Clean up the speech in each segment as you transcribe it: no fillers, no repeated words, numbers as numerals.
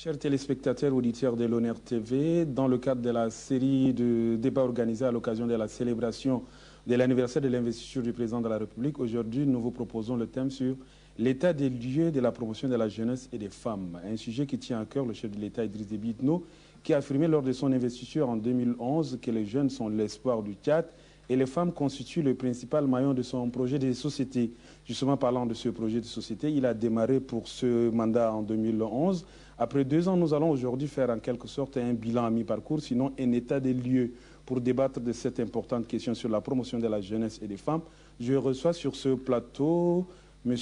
Chers téléspectateurs, auditeurs de l'Honneur TV, dans le cadre de la série de débats organisés à l'occasion de la célébration de l'anniversaire de l'investiture du président de la République, aujourd'hui nous vous proposons le thème sur l'état des lieux de la promotion de la jeunesse et des femmes. Un sujet qui tient à cœur le chef de l'État Idriss Déby Itno, qui a affirmé lors de son investiture en 2011 que les jeunes sont l'espoir du Tchad et les femmes constituent le principal maillon de son projet de société. Justement, parlant de ce projet de société, il a démarré pour ce mandat en 2011. Après 2 ans, nous allons aujourd'hui faire en quelque sorte un bilan à mi-parcours, sinon un état des lieux pour débattre de cette importante question sur la promotion de la jeunesse et des femmes. Je reçois sur ce plateau M.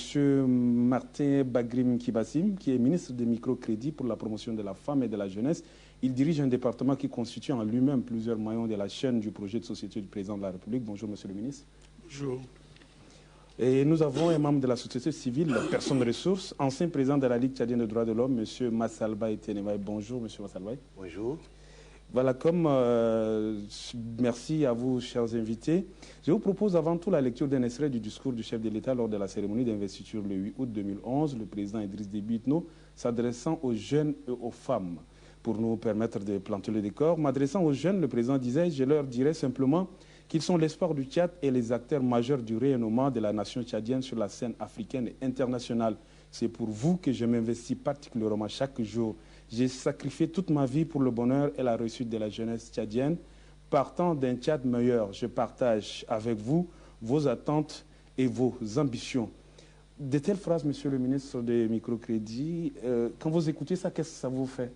Martin Bagrim Kibassim, qui est ministre des microcrédits pour la promotion de la femme et de la jeunesse. Il dirige un département qui constitue en lui-même plusieurs maillons de la chaîne du projet de société du président de la République. Bonjour, monsieur le ministre. Bonjour. Et nous avons un membre de la société civile, personne ressource, ancien président de la Ligue tchadienne des droits de l'homme, monsieur Massalbaye Tenebay. Bonjour, monsieur Massalbaye. Bonjour. Voilà, merci à vous, chers invités. Je vous propose avant tout la lecture d'un extrait du discours du chef de l'État lors de la cérémonie d'investiture le 8 août 2011, le président Idriss Déby Itno s'adressant aux jeunes et aux femmes. Pour nous permettre de planter le décor, m'adressant aux jeunes, le président disait, je leur dirais simplement qu'ils sont l'espoir du Tchad et les acteurs majeurs du rayonnement de la nation tchadienne sur la scène africaine et internationale. C'est pour vous que je m'investis particulièrement chaque jour. J'ai sacrifié toute ma vie pour le bonheur et la réussite de la jeunesse tchadienne. Partant d'un Tchad meilleur, je partage avec vous vos attentes et vos ambitions. De telles phrases, monsieur le ministre des microcrédits, quand vous écoutez ça, qu'est-ce que ça vous fait?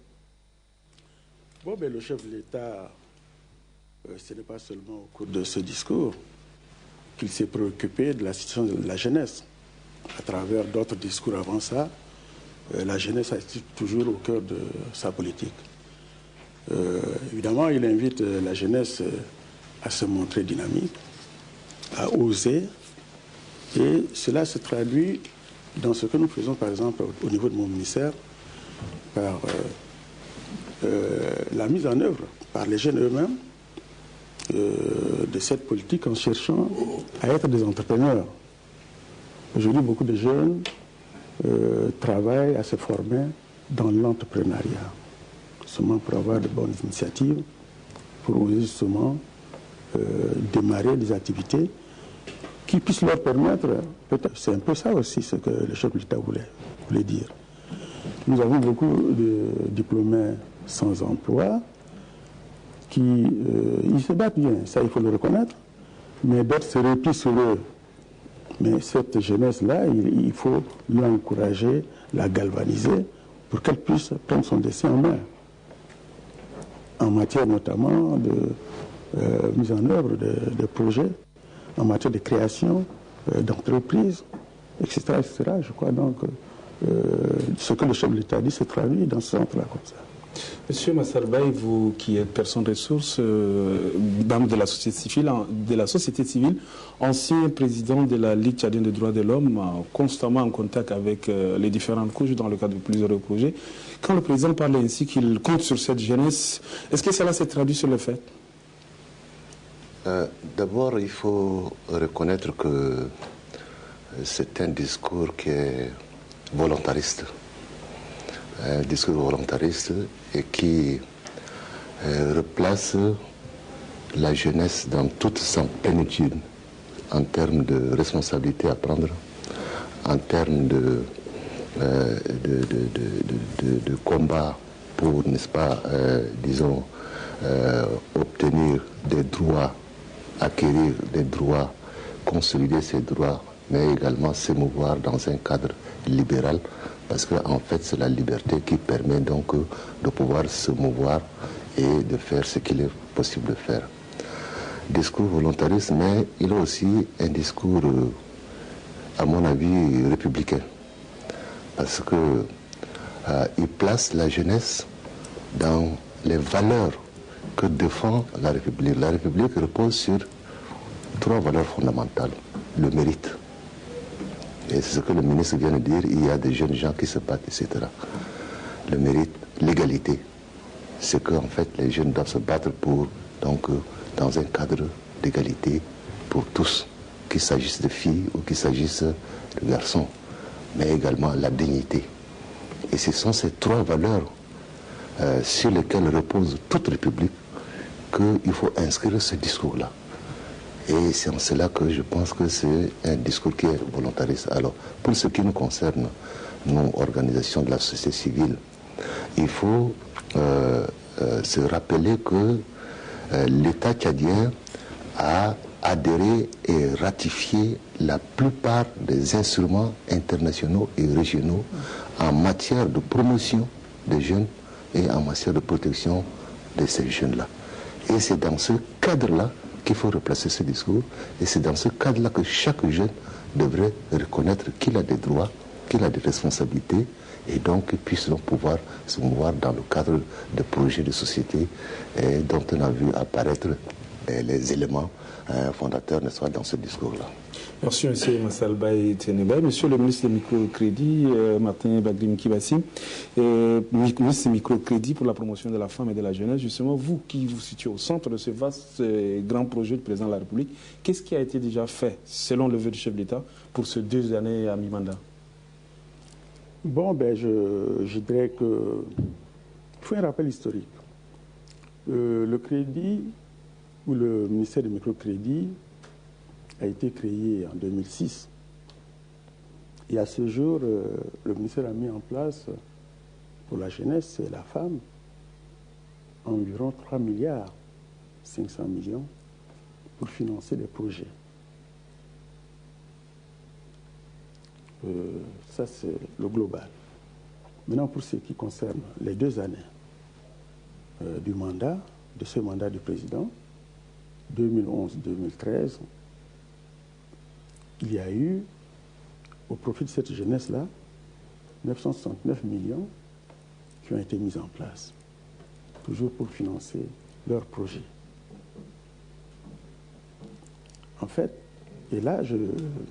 Bon, le chef de l'État, ce n'est pas seulement au cours de ce discours qu'il s'est préoccupé de la situation de la jeunesse. À travers d'autres discours avant ça, la jeunesse a été toujours au cœur de sa politique. Évidemment, il invite la jeunesse à se montrer dynamique, à oser, et cela se traduit dans ce que nous faisons, par exemple, au niveau de mon ministère, par la mise en œuvre par les jeunes eux-mêmes de cette politique en cherchant à être des entrepreneurs. Aujourd'hui, beaucoup de jeunes travaillent à se former dans l'entrepreneuriat, justement pour avoir de bonnes initiatives, pour justement démarrer des activités qui puissent leur permettre, c'est un peu ça aussi ce que le chef de l'État voulait dire. Nous avons beaucoup de diplômés sans emploi qui ils se battent bien, ça il faut le reconnaître, mais d'autres se replient sur eux. Mais cette jeunesse-là, il faut l'encourager, la galvaniser pour qu'elle puisse prendre son destin en main. En matière notamment de mise en œuvre de projets, en matière de création d'entreprises, etc., etc. Je crois donc ce que le chef de l'État dit se traduit dans ce centre-là comme ça. Monsieur Massalbaye, vous qui êtes personne ressource, membre de la société civile, ancien président de la Ligue tchadienne des droits de l'homme, constamment en contact avec les différentes couches dans le cadre de plusieurs projets. Quand le président parle ainsi qu'il compte sur cette jeunesse, est-ce que cela s'est traduit sur le fait? D'abord, il faut reconnaître que c'est un discours qui est volontariste. Un discours volontariste et qui replace la jeunesse dans toute sa plénitude en termes de responsabilité à prendre, en termes de combat pour, n'est-ce pas, disons, obtenir des droits, acquérir des droits, consolider ces droits, mais également s'émouvoir dans un cadre libéral, parce qu'en fait, c'est la liberté qui permet donc de pouvoir se mouvoir et de faire ce qu'il est possible de faire. Discours volontariste, mais il a aussi un discours, à mon avis, républicain. Parce qu'il place la jeunesse dans les valeurs que défend la République. La République repose sur 3 valeurs fondamentales. Le mérite. Et c'est ce que le ministre vient de dire, il y a des jeunes gens qui se battent, etc. Le mérite, l'égalité. C'est qu'en fait, les jeunes doivent se battre pour, donc, dans un cadre d'égalité pour tous, qu'il s'agisse de filles ou qu'il s'agisse de garçons, mais également la dignité. Et ce sont ces 3 valeurs sur lesquels repose toute république, qu'il faut inscrire ce discours-là. Et c'est en cela que je pense que c'est un discours qui est volontariste. Alors, pour ce qui nous concerne, nous, organisations de la société civile, il faut se rappeler que l'État tchadien a adhéré et ratifié la plupart des instruments internationaux et régionaux en matière de promotion des jeunes et en matière de protection de ces jeunes-là. Et c'est dans ce cadre-là qu'il faut replacer ce discours, et c'est dans ce cadre-là que chaque jeune devrait reconnaître qu'il a des droits, qu'il a des responsabilités, et donc qu'il puisse donc pouvoir se mouvoir dans le cadre de projets de société dont on a vu apparaître les éléments fondateurs, n'est-ce pas, dans ce discours-là. Merci, M. Massalbaye Teneba. Monsieur le ministre des microcrédits, Martin Bagrim Kibassi, ministre des microcrédits pour la promotion de la femme et de la jeunesse, justement, vous qui vous situez au centre de ce vaste grand projet du président de la République, qu'est-ce qui a été déjà fait, selon le vœu du chef d'État, pour ces 2 années à mi-mandat? Bon, ben, je dirais qu'il faut un rappel historique. Le crédit, ou le ministère du microcrédit, a été créé en 2006. Et à ce jour, le ministère a mis en place, pour la jeunesse et la femme, environ 3 milliards 500 millions pour financer des projets. Ça, c'est le global. Maintenant, pour ce qui concerne les 2 années du mandat, de ce mandat du président, 2011-2013, il y a eu, au profit de cette jeunesse-là, 969 millions qui ont été mis en place, toujours pour financer leurs projets. En fait, et là,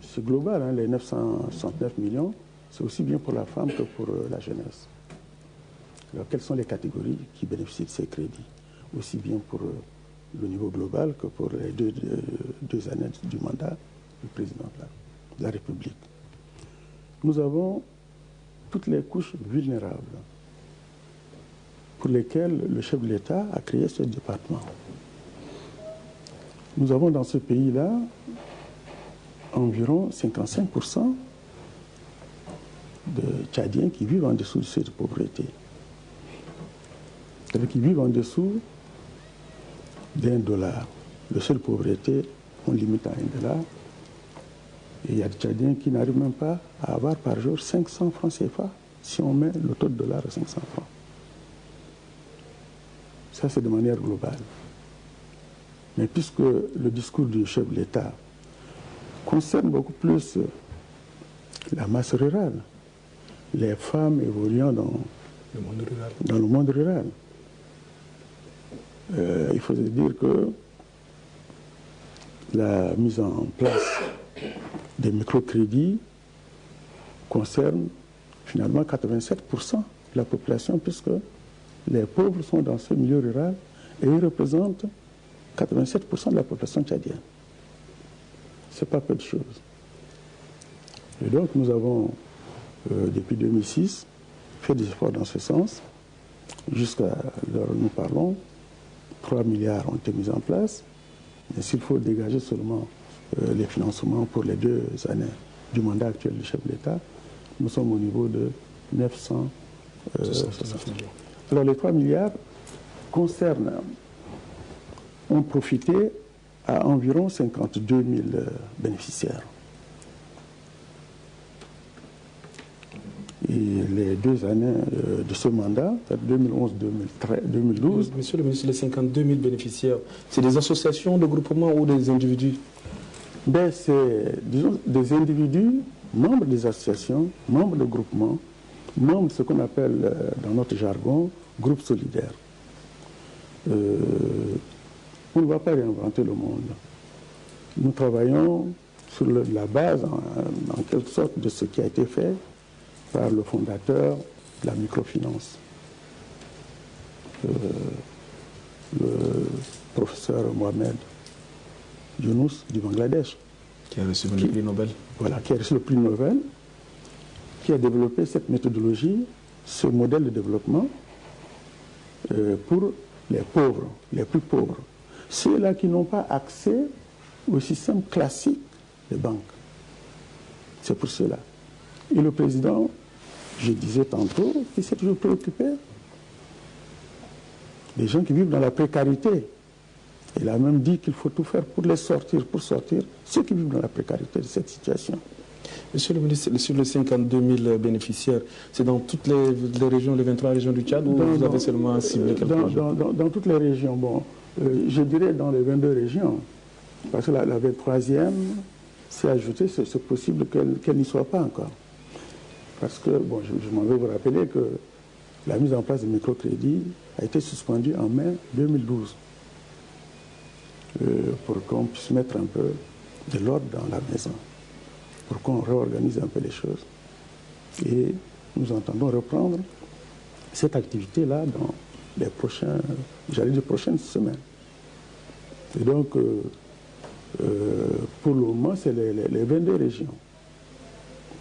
c'est global, hein, les 969 millions, c'est aussi bien pour la femme que pour la jeunesse. Alors, quelles sont les catégories qui bénéficient de ces crédits? Aussi bien pour le niveau global que pour les deux années du mandat du président de la République. Nous avons toutes les couches vulnérables pour lesquelles le chef de l'État a créé ce département. Nous avons dans ce pays-là environ 55% de Tchadiens qui vivent en dessous du seuil de pauvreté. C'est-à-dire qu'ils vivent en dessous d'$1. Le seuil de pauvreté, on limite à $1. Et il y a des Tchadiens qui n'arrivent même pas à avoir par jour 500 francs CFA si on met le taux de dollar à 500 francs. Ça, c'est de manière globale. Mais puisque le discours du chef de l'État concerne beaucoup plus la masse rurale, les femmes évoluant dans le monde rural, il faut se dire que la mise en place des microcrédits concerne finalement 87% de la population, puisque les pauvres sont dans ce milieu rural et ils représentent 87% de la population tchadienne. Ce n'est pas peu de choses. Et donc nous avons, depuis 2006, fait des efforts dans ce sens. Jusqu'à l'heure où nous parlons, 3 milliards ont été mis en place. Mais s'il faut dégager seulement les financements pour les 2 années du mandat actuel du chef de l'État, nous sommes au niveau de 960 millions. Alors les 3 milliards ont profité à environ 52 000 bénéficiaires. Et les 2 années de ce mandat, 2011-2012... Monsieur le ministre, les 52 000 bénéficiaires, c'est des associations, de groupements ou des individus? Ben, c'est, disons, des individus, membres des associations, membres de groupements, membres de ce qu'on appelle, dans notre jargon, groupe solidaire. On ne va pas réinventer le monde. Nous travaillons sur la base, en quelque sorte, de ce qui a été fait par le fondateur de la microfinance, le professeur Mohamed Younous du Bangladesh. Qui a reçu le prix Nobel. Voilà, qui a reçu le prix Nobel, qui a développé cette méthodologie, ce modèle de développement, pour les pauvres, les plus pauvres. Ceux-là qui n'ont pas accès au système classique des banques. C'est pour cela. Et le président, je disais tantôt, il s'est toujours préoccupé des gens qui vivent dans la précarité. Il a même dit qu'il faut tout faire pour les sortir, pour sortir ceux qui vivent dans la précarité de cette situation. Monsieur le ministre, sur les 52 000 bénéficiaires, c'est dans toutes les régions, les 23 régions du Tchad, ou vous avez seulement ciblé quelques régions? Dans toutes les régions, bon, je dirais dans les 22 régions, parce que la 23e s'est ajoutée, c'est possible qu'elle n'y soit pas encore. Parce que, bon, je m'en vais vous rappeler que la mise en place du microcrédit a été suspendue en mai 2012 pour qu'on puisse mettre un peu de l'ordre dans la maison, pour qu'on réorganise un peu les choses. Et nous entendons reprendre cette activité-là dans les prochaines semaines. Et donc, pour le moment, c'est les 22 régions.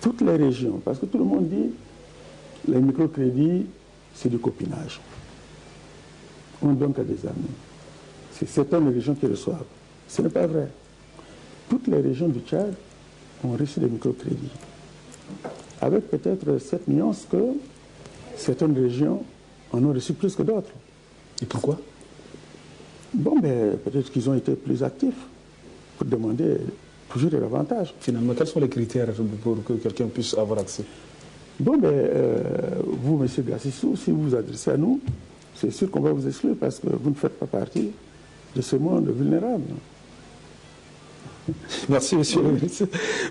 Toutes les régions, parce que tout le monde dit les microcrédits, c'est du copinage. On donne qu'à des amis. C'est certaines régions qui reçoivent. Ce n'est pas vrai. Toutes les régions du Tchad ont reçu des microcrédits. Avec peut-être cette nuance que certaines régions en ont reçu plus que d'autres. Et pourquoi? Bon, ben, peut-être qu'ils ont été plus actifs pour demander toujours des avantages. Finalement, quels sont les critères pour que quelqu'un puisse avoir accès? Bon, ben, vous, M. Gassissou, si vous vous adressez à nous, c'est sûr qu'on va vous exclure parce que vous ne faites pas partie de ce monde vulnérable. Merci, monsieur le ministre,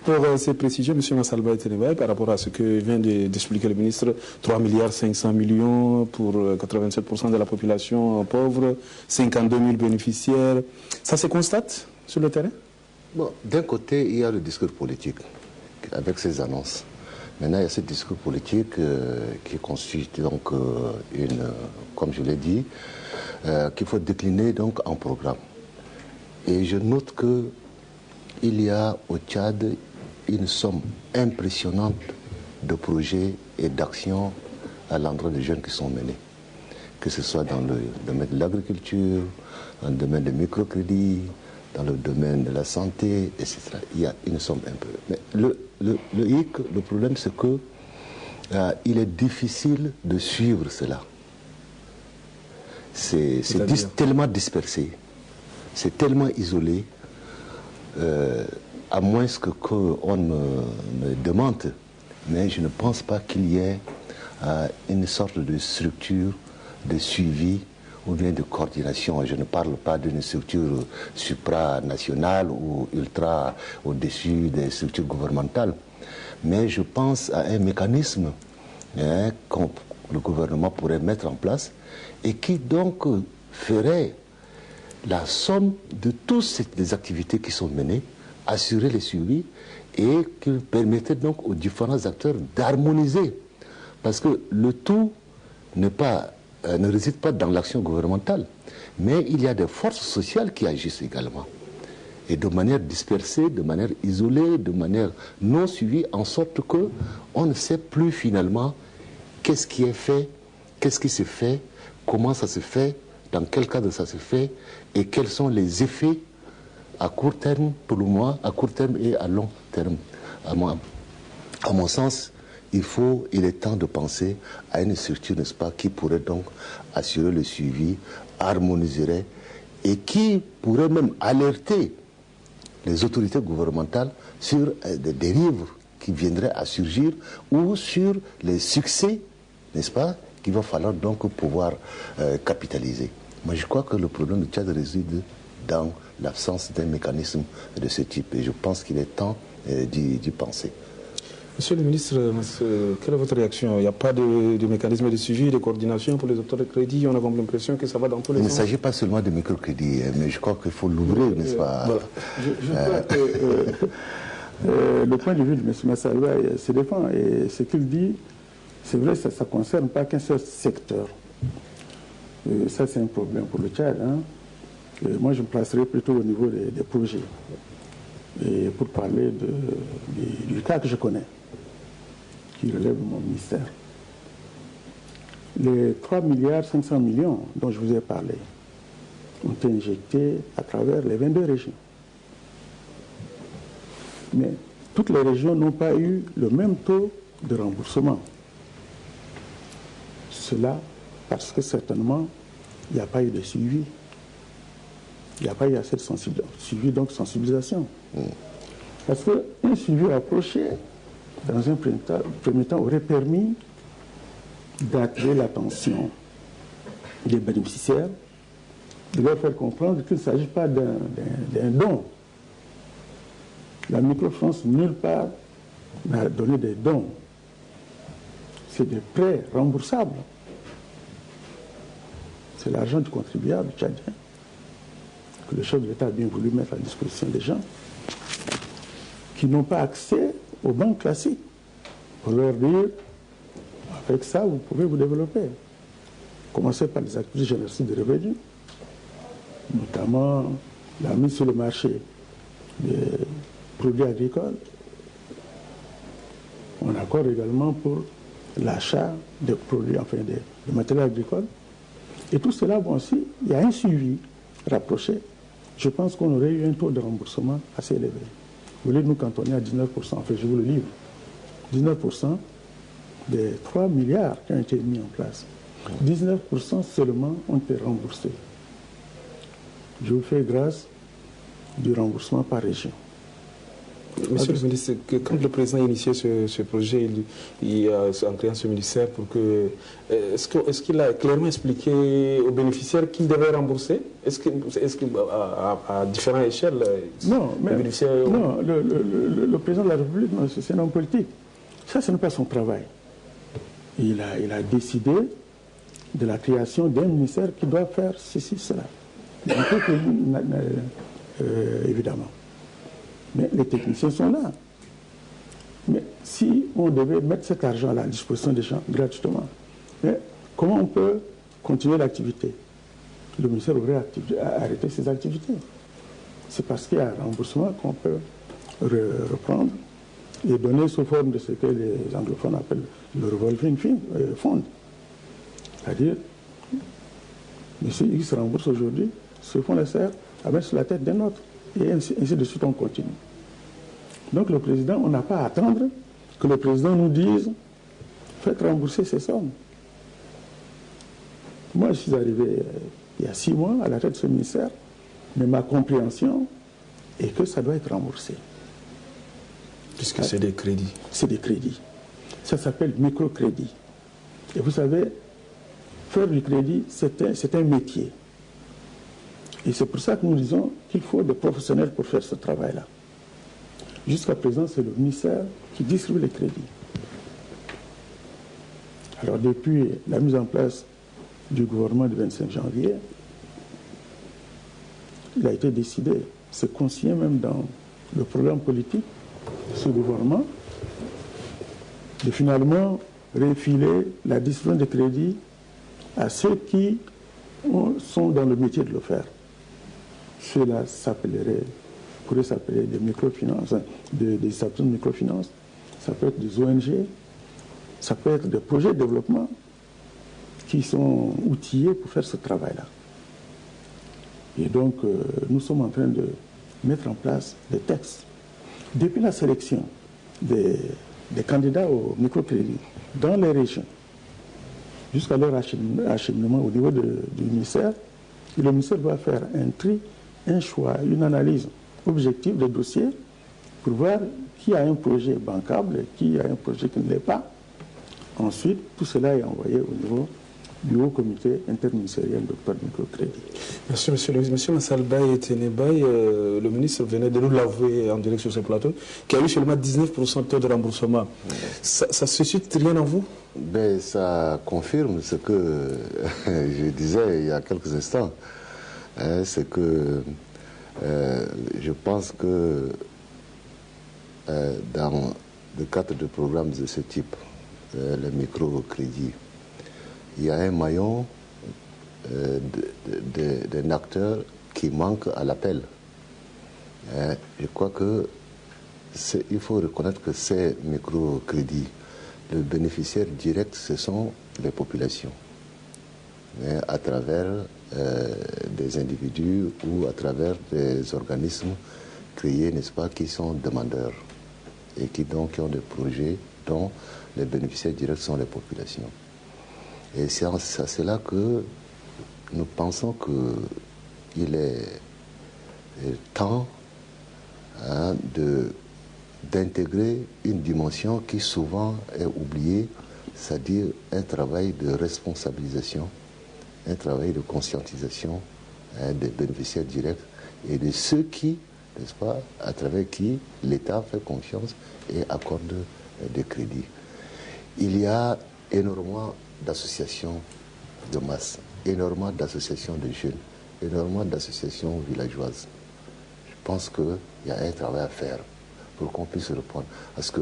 pour ces précisions. Monsieur Massalba Etenebay, par rapport à ce que vient d'expliquer le ministre, 3,5 milliards pour 87% de la population pauvre, 52 000 bénéficiaires. Ça se constate sur le terrain? Bon, d'un côté, il y a le discours politique avec ces annonces. Maintenant, il y a ce discours politique qui constitue donc comme je l'ai dit, qu'il faut décliner donc en programme. Et je note que il y a au Tchad une somme impressionnante de projets et d'actions à l'endroit des jeunes qui sont menés. Que ce soit dans le domaine de l'agriculture, dans le domaine des microcrédits, dans le domaine de la santé, etc. Il y a une somme un peu. Mais le problème, c'est que il est difficile de suivre cela. C'est tellement dispersé, c'est tellement isolé, à moins qu'on me demande, mais je ne pense pas qu'il y ait une sorte de structure de suivi ou bien de coordination. Je ne parle pas d'une structure supranationale ou ultra au-dessus des structures gouvernementales, mais je pense à un mécanisme que le gouvernement pourrait mettre en place et qui donc ferait la somme de toutes les activités qui sont menées, assurer les suivis et qui permettrait donc aux différents acteurs d'harmoniser. Parce que le tout ne réside pas dans l'action gouvernementale, mais il y a des forces sociales qui agissent également. Et de manière dispersée, de manière isolée, de manière non suivie, en sorte qu'on ne sait plus finalement qu'est-ce qui est fait, qu'est-ce qui se fait, comment ça se fait, dans quel cadre ça se fait, et quels sont les effets à court terme, pour le mois, à court terme et à long terme. À mon sens, il est temps de penser à une structure, n'est-ce pas, qui pourrait donc assurer le suivi, harmoniserait, et qui pourrait même alerter les autorités gouvernementales sur des dérives qui viendraient à surgir ou sur les succès, n'est-ce pas, qu'il va falloir donc pouvoir capitaliser. Moi, je crois que le problème du Tchad réside dans l'absence d'un mécanisme de ce type. Et je pense qu'il est temps d'y penser. Monsieur le ministre, quelle est votre réaction? Il n'y a pas de mécanisme de suivi, de coordination pour les auteurs de crédit? On a comme l'impression que ça va dans tous les sens. Il ne s'agit pas seulement de microcrédit, mais je crois qu'il faut l'ouvrir, n'est-ce pas? Voilà. Je crois que le point de vue de M. Massalba se défend. Et ce qu'il dit, c'est vrai, ça ne concerne pas qu'un seul secteur. Ça, c'est un problème pour le Tchad. Moi, je me placerai plutôt au niveau des projets. Et pour parler du cas que je connais, qui relève de mon ministère. les 3 milliards 500 millions dont je vous ai parlé ont été injectés à travers les 22 régions. Mais toutes les régions n'ont pas eu le même taux de remboursement. Cela parce que certainement, il n'y a pas eu de suivi. Il n'y a pas eu assez de suivi, donc sensibilisation. Parce qu'un suivi approché, dans un premier temps, aurait permis d'attirer l'attention des bénéficiaires, de leur faire comprendre qu'il ne s'agit pas d'un don. La microfinance, nulle part, n'a donné des dons. C'est des prêts remboursables. C'est l'argent du contribuable tchadien que le chef de l'État a bien voulu mettre à disposition des gens qui n'ont pas accès aux banques classiques pour leur dire, avec ça, vous pouvez vous développer. Commencez par les activités génératives de revenus, notamment la mise sur le marché des produits agricoles. On accorde également pour l'achat des produits, enfin des matériaux agricoles. Et tout cela, bon, si il y a un suivi rapproché, je pense qu'on aurait eu un taux de remboursement assez élevé. Vous voulez nous cantonner à 19%, enfin je vous le livre. 19% des 3 milliards qui ont été mis en place. 19% seulement ont été remboursés. Je vous fais grâce du remboursement par région. Monsieur le ministre, quand le président a initié ce projet, en créant ce ministère, est-ce qu'il a clairement expliqué aux bénéficiaires qu'ils devaient rembourser? Est-ce qu'à différentes échelles, non, mais, les bénéficiaires... Non, le président de la République, c'est un homme politique. Ça, ce n'est pas son travail. Il a décidé de la création d'un ministère qui doit faire ceci, cela. Évidemment. Mais les techniciens sont là. Mais si on devait mettre cet argent-là à la disposition des gens gratuitement, mais comment on peut continuer l'activité? Le ministère aurait arrêté ses activités. C'est parce qu'il y a un remboursement qu'on peut reprendre et donner sous forme de ce que les anglophones appellent le revolving fund. C'est-à-dire, M. X se rembourse aujourd'hui, ce fonds le sert à mettre sur la tête d'un autre. Et ainsi de suite, on continue. Donc le président, on n'a pas à attendre que le président nous dise « faites rembourser ces sommes ». Moi, je suis arrivé il y a 6 mois à la tête de ce ministère, mais ma compréhension est que ça doit être remboursé. Puisque c'est des crédits. C'est des crédits. Ça s'appelle microcrédit. Et vous savez, faire du crédit, c'est un métier. Et c'est pour ça que nous disons qu'il faut des professionnels pour faire ce travail-là. Jusqu'à présent, c'est le ministère qui distribue les crédits. Alors, depuis la mise en place du gouvernement du 25 janvier, il a été décidé, c'est conscient même dans le programme politique de ce gouvernement, de finalement refiler la distribution des crédits à ceux qui sont dans le métier de le faire. Cela pourrait s'appeler des microfinances, des établissements de microfinance, ça peut être des ONG, ça peut être des projets de développement qui sont outillés pour faire ce travail-là. Et donc, nous sommes en train de mettre en place des textes. Depuis la sélection des candidats au microcrédit dans les régions, jusqu'à leur acheminement au niveau du ministère, le ministère doit faire un tri, un choix, une analyse objective des dossiers pour voir qui a un projet bancable et qui a un projet qui ne l'est pas. Ensuite, tout cela est envoyé au niveau du haut comité interministériel d'octroi de microcrédit. Merci, monsieur le ministre. Monsieur Massalbaye Tenebaye, le ministre venait de nous l'avouer en direct sur ce plateau, qu'il y a eu seulement 19% de taux de remboursement. Ça suscite rien en vous? Ben, ça confirme ce que je disais il y a quelques instants. C'est que je pense que dans le cadre de programmes de ce type, le microcrédit, il y a un maillon d'un acteur qui manque à l'appel. Je crois que il faut reconnaître que ces microcrédits le bénéficiaire direct, ce sont les populations, mais à travers des individus ou à travers des organismes créés, n'est-ce pas, qui sont demandeurs et qui donc ont des projets dont les bénéficiaires directs sont les populations. Et c'est à cela que nous pensons qu'il est temps d'intégrer une dimension qui souvent est oubliée, c'est-à-dire un travail de responsabilisation, un travail de conscientisation des bénéficiaires directs et de ceux qui, n'est-ce pas, à travers qui l'État fait confiance et accorde des crédits. Il y a énormément d'associations de masse, énormément d'associations de jeunes, énormément d'associations villageoises. Je pense qu'il y a un travail à faire pour qu'on puisse répondre. Parce que,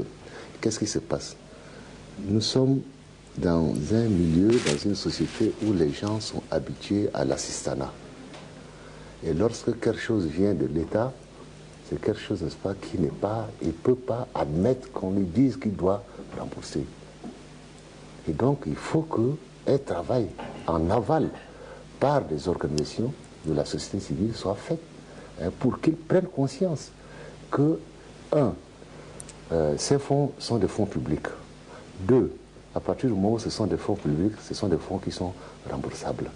qu'est-ce qui se passe? Nous sommes dans un milieu, dans une société où les gens sont habitués à l'assistanat. Et lorsque quelque chose vient de l'État, c'est quelque chose, n'est-ce pas, qui n'est pas, il ne peut pas admettre qu'on lui dise qu'il doit rembourser. Et donc, il faut qu'un travail en aval par des organisations de la société civile soit fait pour qu'ils prennent conscience que, ces fonds sont des fonds publics. 2, à partir du moment où ce sont des fonds publics, ce sont des fonds qui sont remboursables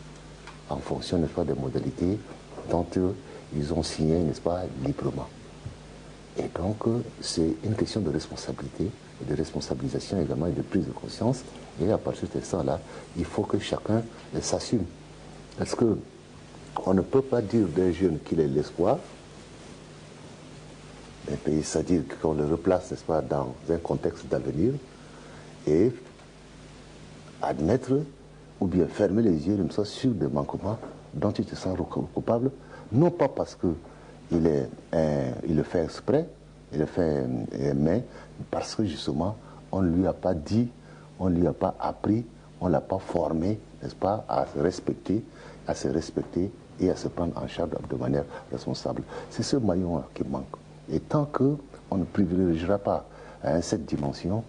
en fonction, n'est-ce pas, des modalités dont ils ont signé, n'est-ce pas, librement. Et donc, c'est une question de responsabilité, de responsabilisation également et de prise de conscience. Et à partir de ça-là, il faut que chacun s'assume. Parce qu'on ne peut pas dire d'un jeune qu'il est l'espoir d'un pays, c'est-à-dire qu'on le replace, n'est-ce pas, dans un contexte d'avenir et admettre ou bien fermer les yeux, sur des manquements dont tu te sens coupable, non pas parce qu'il le fait exprès, il le fait, mais parce que justement, on ne lui a pas dit, on ne lui a pas appris, on ne l'a pas formé, n'est-ce pas, à se respecter et à se prendre en charge de manière responsable. C'est ce maillon qui manque. Et tant qu'on ne privilégiera pas cette dimension,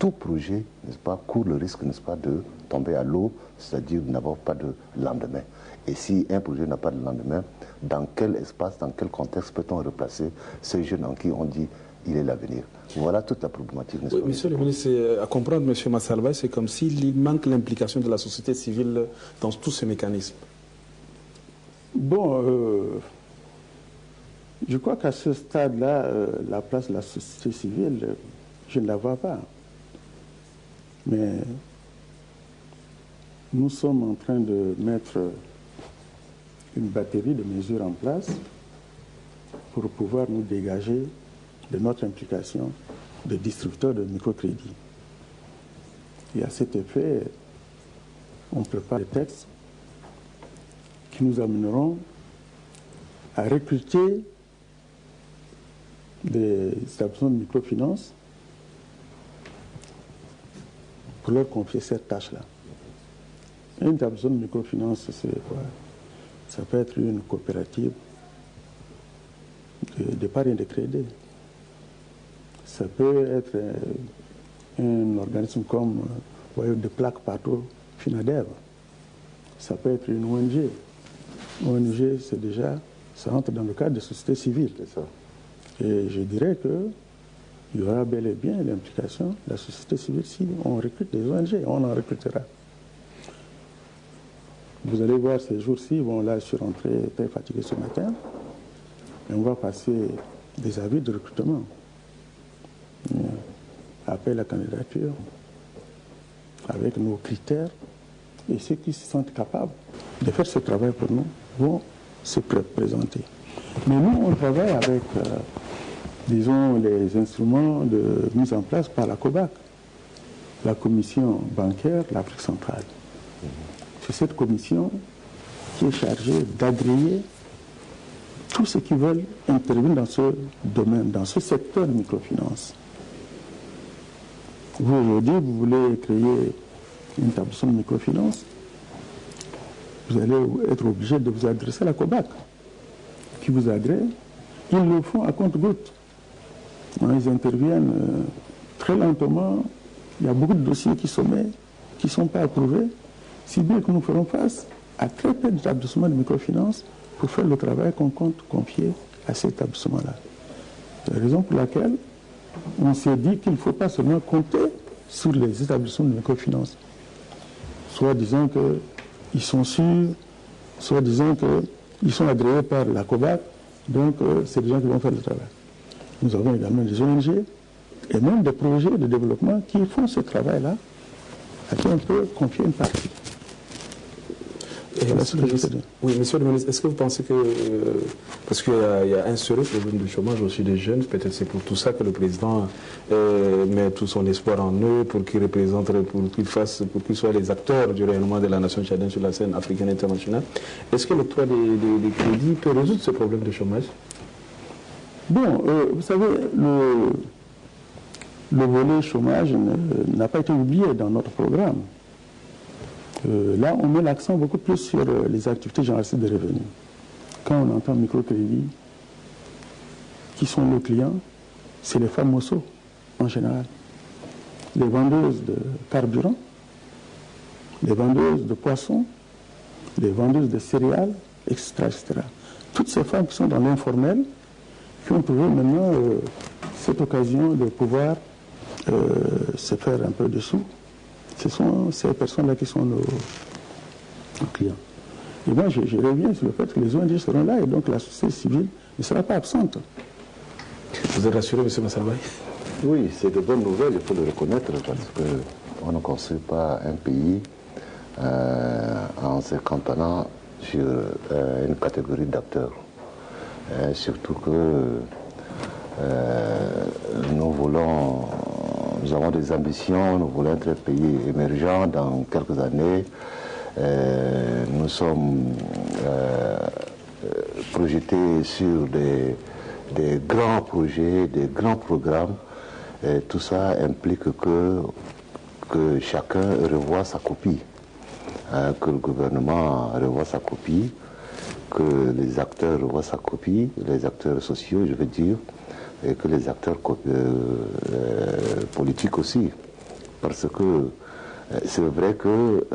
tout projet, n'est-ce pas, court le risque, n'est-ce pas, de tomber à l'eau, c'est-à-dire de n'avoir pas de lendemain. Et si un projet n'a pas de lendemain, dans quel espace, dans quel contexte peut-on replacer ces jeunes en qui on dit il est l'avenir? Voilà toute la problématique, n'est-ce pas? Monsieur le ministre, à comprendre, monsieur Massalbaye, c'est comme s'il manque l'implication de la société civile dans tous ces mécanismes. Bon, je crois qu'à ce stade-là, la place de la société civile, je ne la vois pas. Mais nous sommes en train de mettre une batterie de mesures en place pour pouvoir nous dégager de notre implication de distributeurs de microcrédits. Et à cet effet, on prépare des textes qui nous amèneront à recruter des établissements de microfinance pour leur confier cette tâche-là. Un établissement de microfinance, c'est quoi? Ça peut être une coopérative d'épargne et de crédit. Ça peut être un organisme comme de plaques partout, FINADEV. Ça peut être une ONG. ONG, c'est déjà, ça entre dans le cadre de société civile. C'est ça. Et je dirais qu'il y aura bel et bien l'implication de la société civile si on recrute des ONG, on en recrutera. Vous allez voir ces jours-ci, bon là je suis rentré très fatigué ce matin, et on va passer des avis de recrutement. Appel à candidature, avec nos critères, et ceux qui se sentent capables de faire ce travail pour nous vont se présenter. Mais nous, on travaille avec, disons, les instruments de mise en place par la COBAC, la commission bancaire de l'Afrique centrale. C'est cette commission qui est chargée d'agréer tous ceux qui veulent intervenir dans ce domaine, dans ce secteur de microfinance. Vous, aujourd'hui, vous voulez créer une établissement de microfinance, vous allez être obligé de vous adresser à la COBAC, qui vous agrée. Ils le font à compte-gouttes. Ils interviennent très lentement, il y a beaucoup de dossiers qui ne sont pas approuvés, si bien que nous ferons face à très peu d'établissements de microfinance pour faire le travail qu'on compte confier à ces établissements-là. C'est la raison pour laquelle on s'est dit qu'il ne faut pas seulement compter sur les établissements de microfinance, soit disant qu'ils sont sûrs, soit disant qu'ils sont agréés par la COBAC, donc c'est des gens qui vont faire le travail. Nous avons également des ONG et même des projets de développement qui font ce travail-là, à qui on peut confier une partie. Oui, monsieur le ministre, est-ce que vous pensez que, parce qu'il y a un sérieux problème de chômage aussi des jeunes, peut-être c'est pour tout ça que le président met tout son espoir en eux pour qu'ils représentent, pour qu'ils soient les acteurs du rayonnement de la nation tchadienne sur la scène africaine internationale. Est-ce que l'octroi des crédits peut résoudre ce problème de chômage? Bon, vous savez, le volet chômage n'a pas été oublié dans notre programme. Là, on met l'accent beaucoup plus sur les activités génératrices de revenus. Quand on entend microcrédit, qui sont nos clients, c'est les femmes mosso, en général. Les vendeuses de carburant, les vendeuses de poissons, les vendeuses de céréales, etc., etc. Toutes ces femmes qui sont dans l'informel, qui ont trouvé maintenant cette occasion de pouvoir se faire un peu de sous. Ce sont ces personnes-là qui sont nos clients. Et moi, je reviens sur le fait que les ONG seront là et donc la société civile ne sera pas absente. Vous êtes rassuré, M. Massalbaye? Oui, c'est de bonnes nouvelles, il faut le reconnaître, parce qu'on ne construit pas un pays en se cantonnant sur une catégorie d'acteurs. Surtout que nous avons des ambitions, nous voulons être un pays émergent dans quelques années. Nous sommes projetés sur des grands projets, des grands programmes. Et tout ça implique que chacun revoie sa copie, que le gouvernement revoie sa copie, que les acteurs revoient sa copie, les acteurs sociaux, je veux dire, et que les acteurs politiques aussi. Parce que c'est vrai que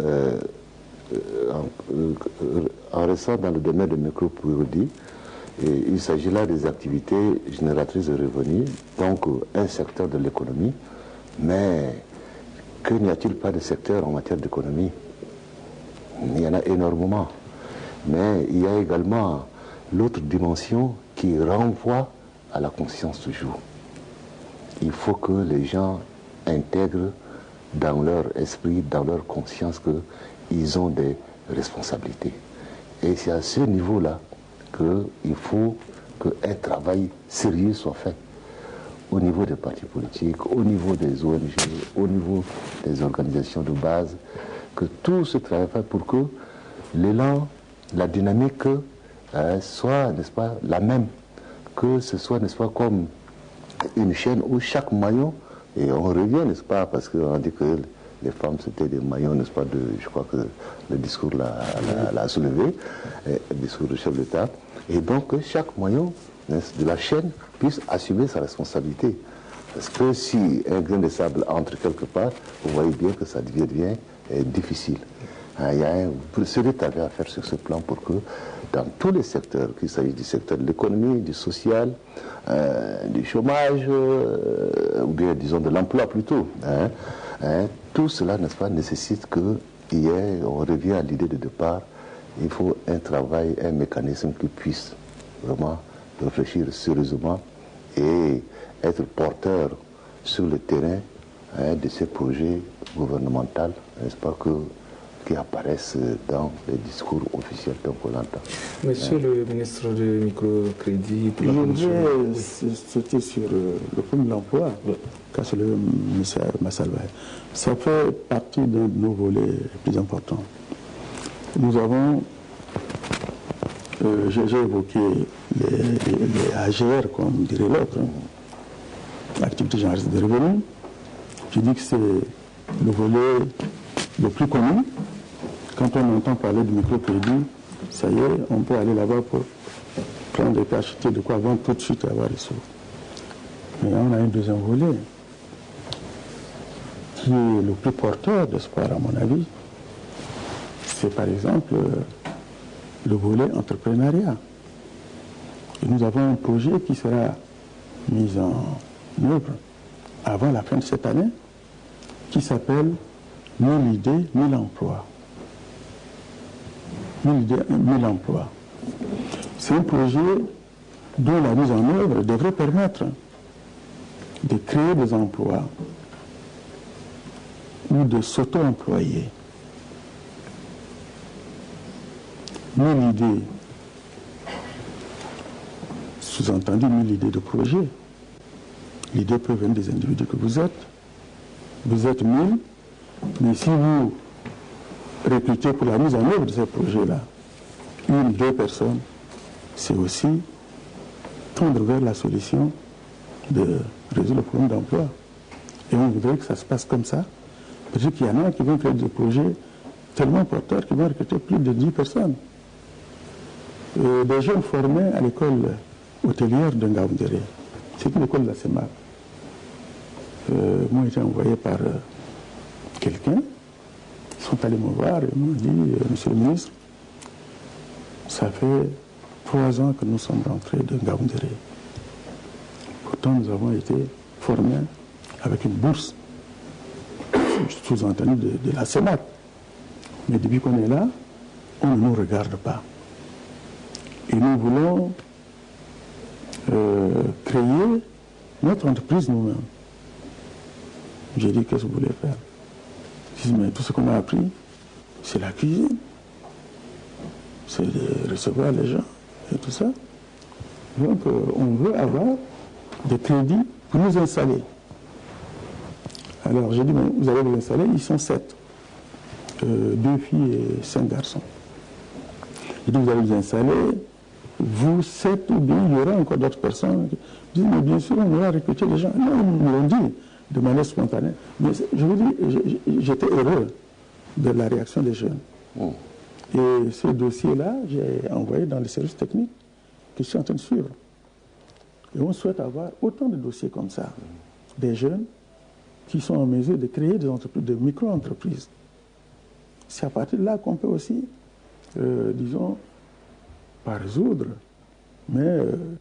en restant dans le domaine de microcrédit, il s'agit là des activités génératrices de revenus, donc un secteur de l'économie, mais que n'y a-t-il pas de secteur en matière d'économie? Il y en a énormément. Mais il y a également l'autre dimension qui renvoie à la conscience toujours. Il faut que les gens intègrent dans leur esprit, dans leur conscience qu'ils ont des responsabilités. Et c'est à ce niveau-là qu'il faut qu'un travail sérieux soit fait au niveau des partis politiques, au niveau des ONG, au niveau des organisations de base, que tout ce travail fait pour que l'élan, la dynamique soit, n'est-ce pas, la même, que ce soit, n'est-ce pas, comme une chaîne où chaque maillon, et on revient, n'est-ce pas, parce qu'on dit que les femmes c'était des maillons, n'est-ce pas, je crois que le discours l'a soulevé, le discours du chef d'État, et donc que chaque maillon de la chaîne puisse assumer sa responsabilité. Parce que si un grain de sable entre quelque part, vous voyez bien que ça devient difficile. Il y a un sérieux travail à faire sur ce plan pour que dans tous les secteurs, qu'il s'agisse du secteur de l'économie, du social, du chômage, ou bien disons de l'emploi plutôt, tout cela, n'est-ce pas, nécessite qu'il y ait, on revient à l'idée de départ, il faut un travail, un mécanisme qui puisse vraiment réfléchir sérieusement et être porteur sur le terrain de ces projets gouvernementaux, n'est-ce pas, qui apparaissent dans les discours officiels qu'on entend. Monsieur le ministre du microcrédit, je voudrais sauter sur le point de l'emploi, qu'a soulevé M. Massalbaye. Ça fait partie d'un de nos volets les plus importants. Nous avons, j'ai évoqué les AGR, comme dirait l'autre, l'activité génératrice de revenus. Je dis que c'est le volet le plus connu. Quand on entend parler de microcrédit, ça y est, on peut aller là-bas pour prendre et acheter de quoi vendre tout de suite et avoir les sous. Mais on a un deuxième volet. qui est le plus porteur d'espoir, à mon avis, c'est par exemple le volet entrepreneuriat. Et nous avons un projet qui sera mis en œuvre avant la fin de cette année, qui s'appelle 1000 idées, 1000 emplois. 1000 idées, 1000 emplois. C'est un projet dont la mise en œuvre devrait permettre de créer des emplois ou de s'auto-employer. 1000 idées, sous-entendu 1000 idées de projet. L'idée peut venir des individus que vous êtes. Vous êtes 1000, mais si vous recrutez pour la mise en œuvre de ces projets-là, 1, 2 personnes, c'est aussi tendre vers la solution de résoudre le problème d'emploi. Et on voudrait que ça se passe comme ça. Parce qu'il y en a qui vont créer des projets tellement porteurs qu'ils vont recruter plus de 10 personnes. Des jeunes formés à l'école hôtelière de Ngaoundéré, c'est une école de la CEMAC, m'ont été envoyés par quelqu'un. Ils sont allés me voir et m'ont dit, monsieur le ministre, ça fait 3 ans que nous sommes rentrés de Ngaoundéré. Pourtant, nous avons été formés avec une bourse, sous-entendu de la CEMAC. Mais depuis qu'on est là, on ne nous regarde pas. Et nous voulons créer notre entreprise nous-mêmes. J'ai dit, qu'est-ce que vous voulez faire? J'ai dit, mais tout ce qu'on a appris, c'est la cuisine. C'est de recevoir les gens et tout ça. Donc, on veut avoir des crédits pour nous installer. Alors, j'ai dit, mais vous allez vous installer, ils sont 7. 2 filles et 5 garçons. J'ai dit, vous allez vous installer, vous 7 ou bien il y aura encore d'autres personnes. Je dis, mais bien sûr, on va recruter les gens. Non, ils me l'ont dit de manière spontanée. Mais je vous dis, j'étais heureux de la réaction des jeunes. Et ce dossier-là, j'ai envoyé dans les services techniques que je suis en train de suivre. Et on souhaite avoir autant de dossiers comme ça, des jeunes qui sont en mesure de créer des entreprises, de micro-entreprises. C'est à partir de là qu'on peut aussi, disons, pas résoudre, mais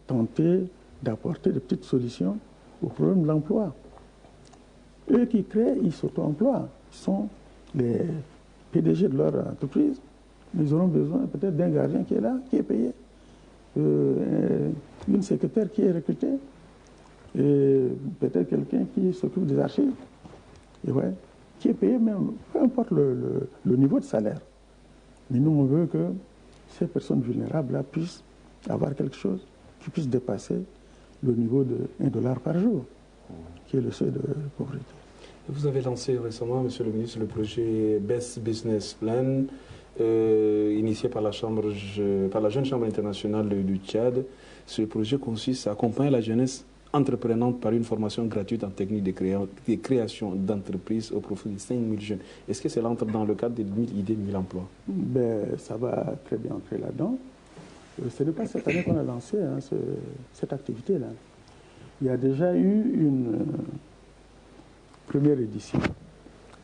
tenter d'apporter des petites solutions au problème de l'emploi. Eux qui créent, ils s'auto-emploient. Ils sont les PDG de leur entreprise. Ils auront besoin peut-être d'un gardien qui est là, qui est payé, une secrétaire qui est recrutée, et peut-être quelqu'un qui s'occupe des archives, et ouais, qui est payé même, peu importe le niveau de salaire. Mais nous, on veut que ces personnes vulnérables-là puissent avoir quelque chose qui puisse dépasser le niveau de $1 par jour, qui est le seuil de pauvreté. Vous avez lancé récemment, monsieur le ministre, le projet Best Business Plan, initié par la Jeune Chambre internationale du Tchad. Ce projet consiste à accompagner la jeunesse entreprenante par une formation gratuite en technique de création d'entreprises au profit de 5000 jeunes. Est-ce que cela entre dans le cadre des 1000 idées, 1000 emplois? Ça va très bien entrer là-dedans. Ce n'est pas cette année qu'on a lancé cette activité-là. Il y a déjà eu une première édition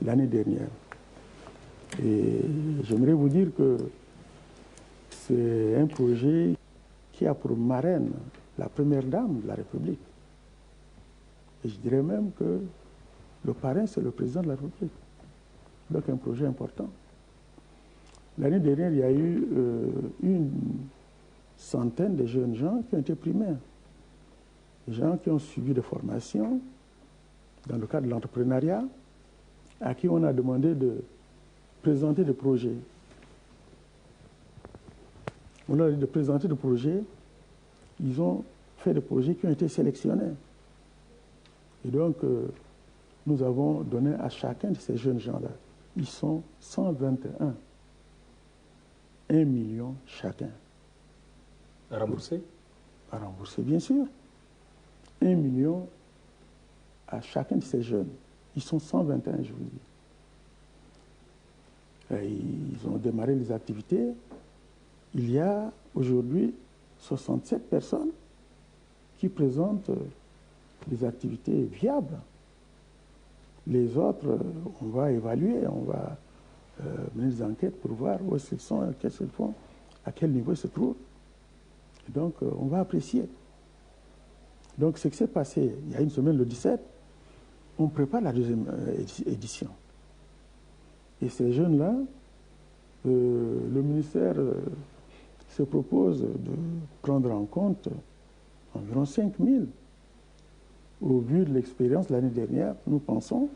l'année dernière. Et j'aimerais vous dire que c'est un projet qui a pour marraine la première dame de la République. Et je dirais même que le parrain, c'est le président de la République. Donc un projet important. L'année dernière, il y a eu une centaine de jeunes gens qui ont été primés. Des gens qui ont suivi des formations dans le cadre de l'entrepreneuriat, à qui on a demandé de présenter des projets. On leur a dit de présenter des projets. Ils ont fait des projets qui ont été sélectionnés. Et donc, nous avons donné à chacun de ces jeunes gens-là, ils sont 121, 1 million chacun. À rembourser? À rembourser, bien sûr. 1 million à chacun de ces jeunes. Ils sont 121, je vous dis. Et ils ont démarré les activités. Il y a aujourd'hui 67 personnes qui présentent des activités viables. Les autres, on va évaluer, on va mener des enquêtes pour voir où ils sont, qu'est-ce qu'ils font, à quel niveau ils se trouvent. Et donc, on va apprécier. Donc, ce qui s'est passé il y a une semaine, le 17, on prépare la deuxième édition. Et ces jeunes-là, le ministère se propose de prendre en compte environ 5 000. Au vu de l'expérience de l'année dernière, nous pensons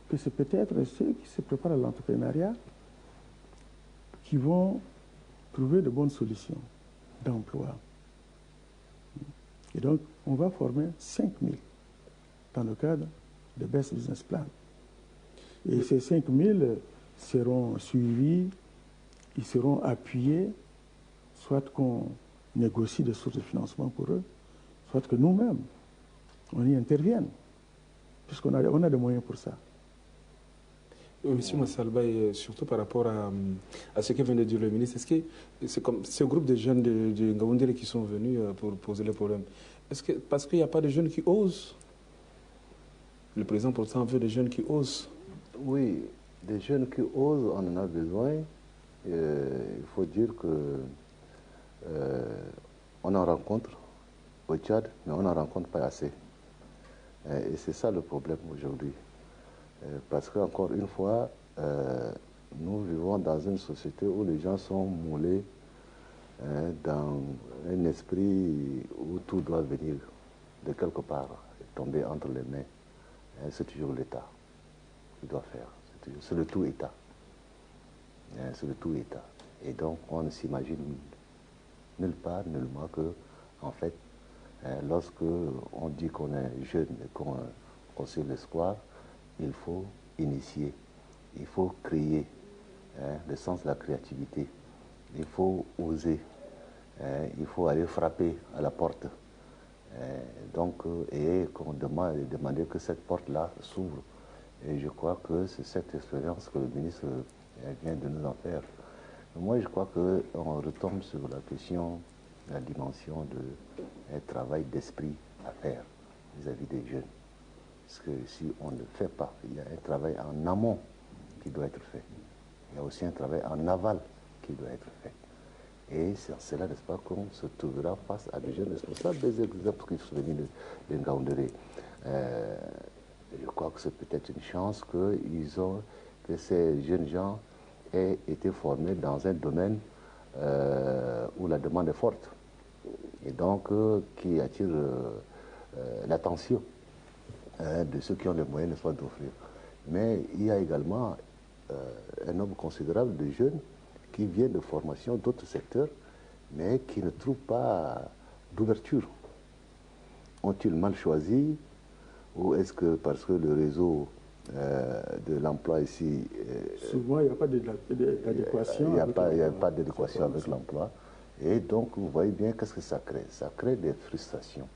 que c'est peut-être ceux qui se préparent à l'entrepreneuriat qui vont trouver de bonnes solutions d'emploi. Et donc, on va former 5 000 dans le cadre de Best Business Plan. Et ces 5 000 seront suivis, ils seront appuyés, soit qu'on négocie des sources de financement pour eux, soit que nous-mêmes, on y intervienne, puisqu'on a des moyens pour ça. Monsieur Massalba, surtout par rapport à ce que vient de dire le ministre, est-ce que c'est comme ce groupe de jeunes de Ngaoundéré qui sont venus pour poser le problème, est-ce que parce qu'il n'y a pas de jeunes qui osent? Le président pourtant veut des jeunes qui osent. Oui, des jeunes qui osent, on en a besoin. Il faut dire que on en rencontre au Tchad, mais on n'en rencontre pas assez. Et c'est ça le problème aujourd'hui. Parce qu'encore une fois, nous vivons dans une société où les gens sont moulés dans un esprit où tout doit venir de quelque part et tomber entre les mains. C'est toujours l'État qui doit faire. C'est le tout État. C'est le tout État. Et donc, on ne s'imagine nulle part, nullement que, en fait, lorsque on dit qu'on est jeune et qu'on sait l'espoir, il faut initier, il faut créer le sens de la créativité, il faut oser, il faut aller frapper à la porte. Et qu'on demander que cette porte-là s'ouvre. Et je crois que c'est cette expérience que le ministre vient de nous en faire. Moi, je crois qu'on retombe sur la question, la dimension de travail d'esprit à faire vis-à-vis des jeunes. Parce que si on ne le fait pas, il y a un travail en amont qui doit être fait. Il y a aussi un travail en aval qui doit être fait. Et c'est en cela, n'est-ce pas, qu'on se trouvera face à des jeunes responsables, des exemples qui sont venus de Ngaoundéré. Je crois que c'est peut-être une chance que ces jeunes gens aient été formés dans un domaine où la demande est forte. Et donc, qui attire l'attention de ceux qui ont les moyens, n'est-ce pas, d'offrir. Mais il y a également un nombre considérable de jeunes qui viennent de formations d'autres secteurs, mais qui ne trouvent pas d'ouverture. Ont-ils mal choisi, ou est-ce que parce que le réseau de l'emploi ici... souvent, il n'y a pas d'adéquation. Il n'y a pas d'adéquation avec l'emploi. Et donc, vous voyez bien qu'est-ce que ça crée. Ça crée des frustrations,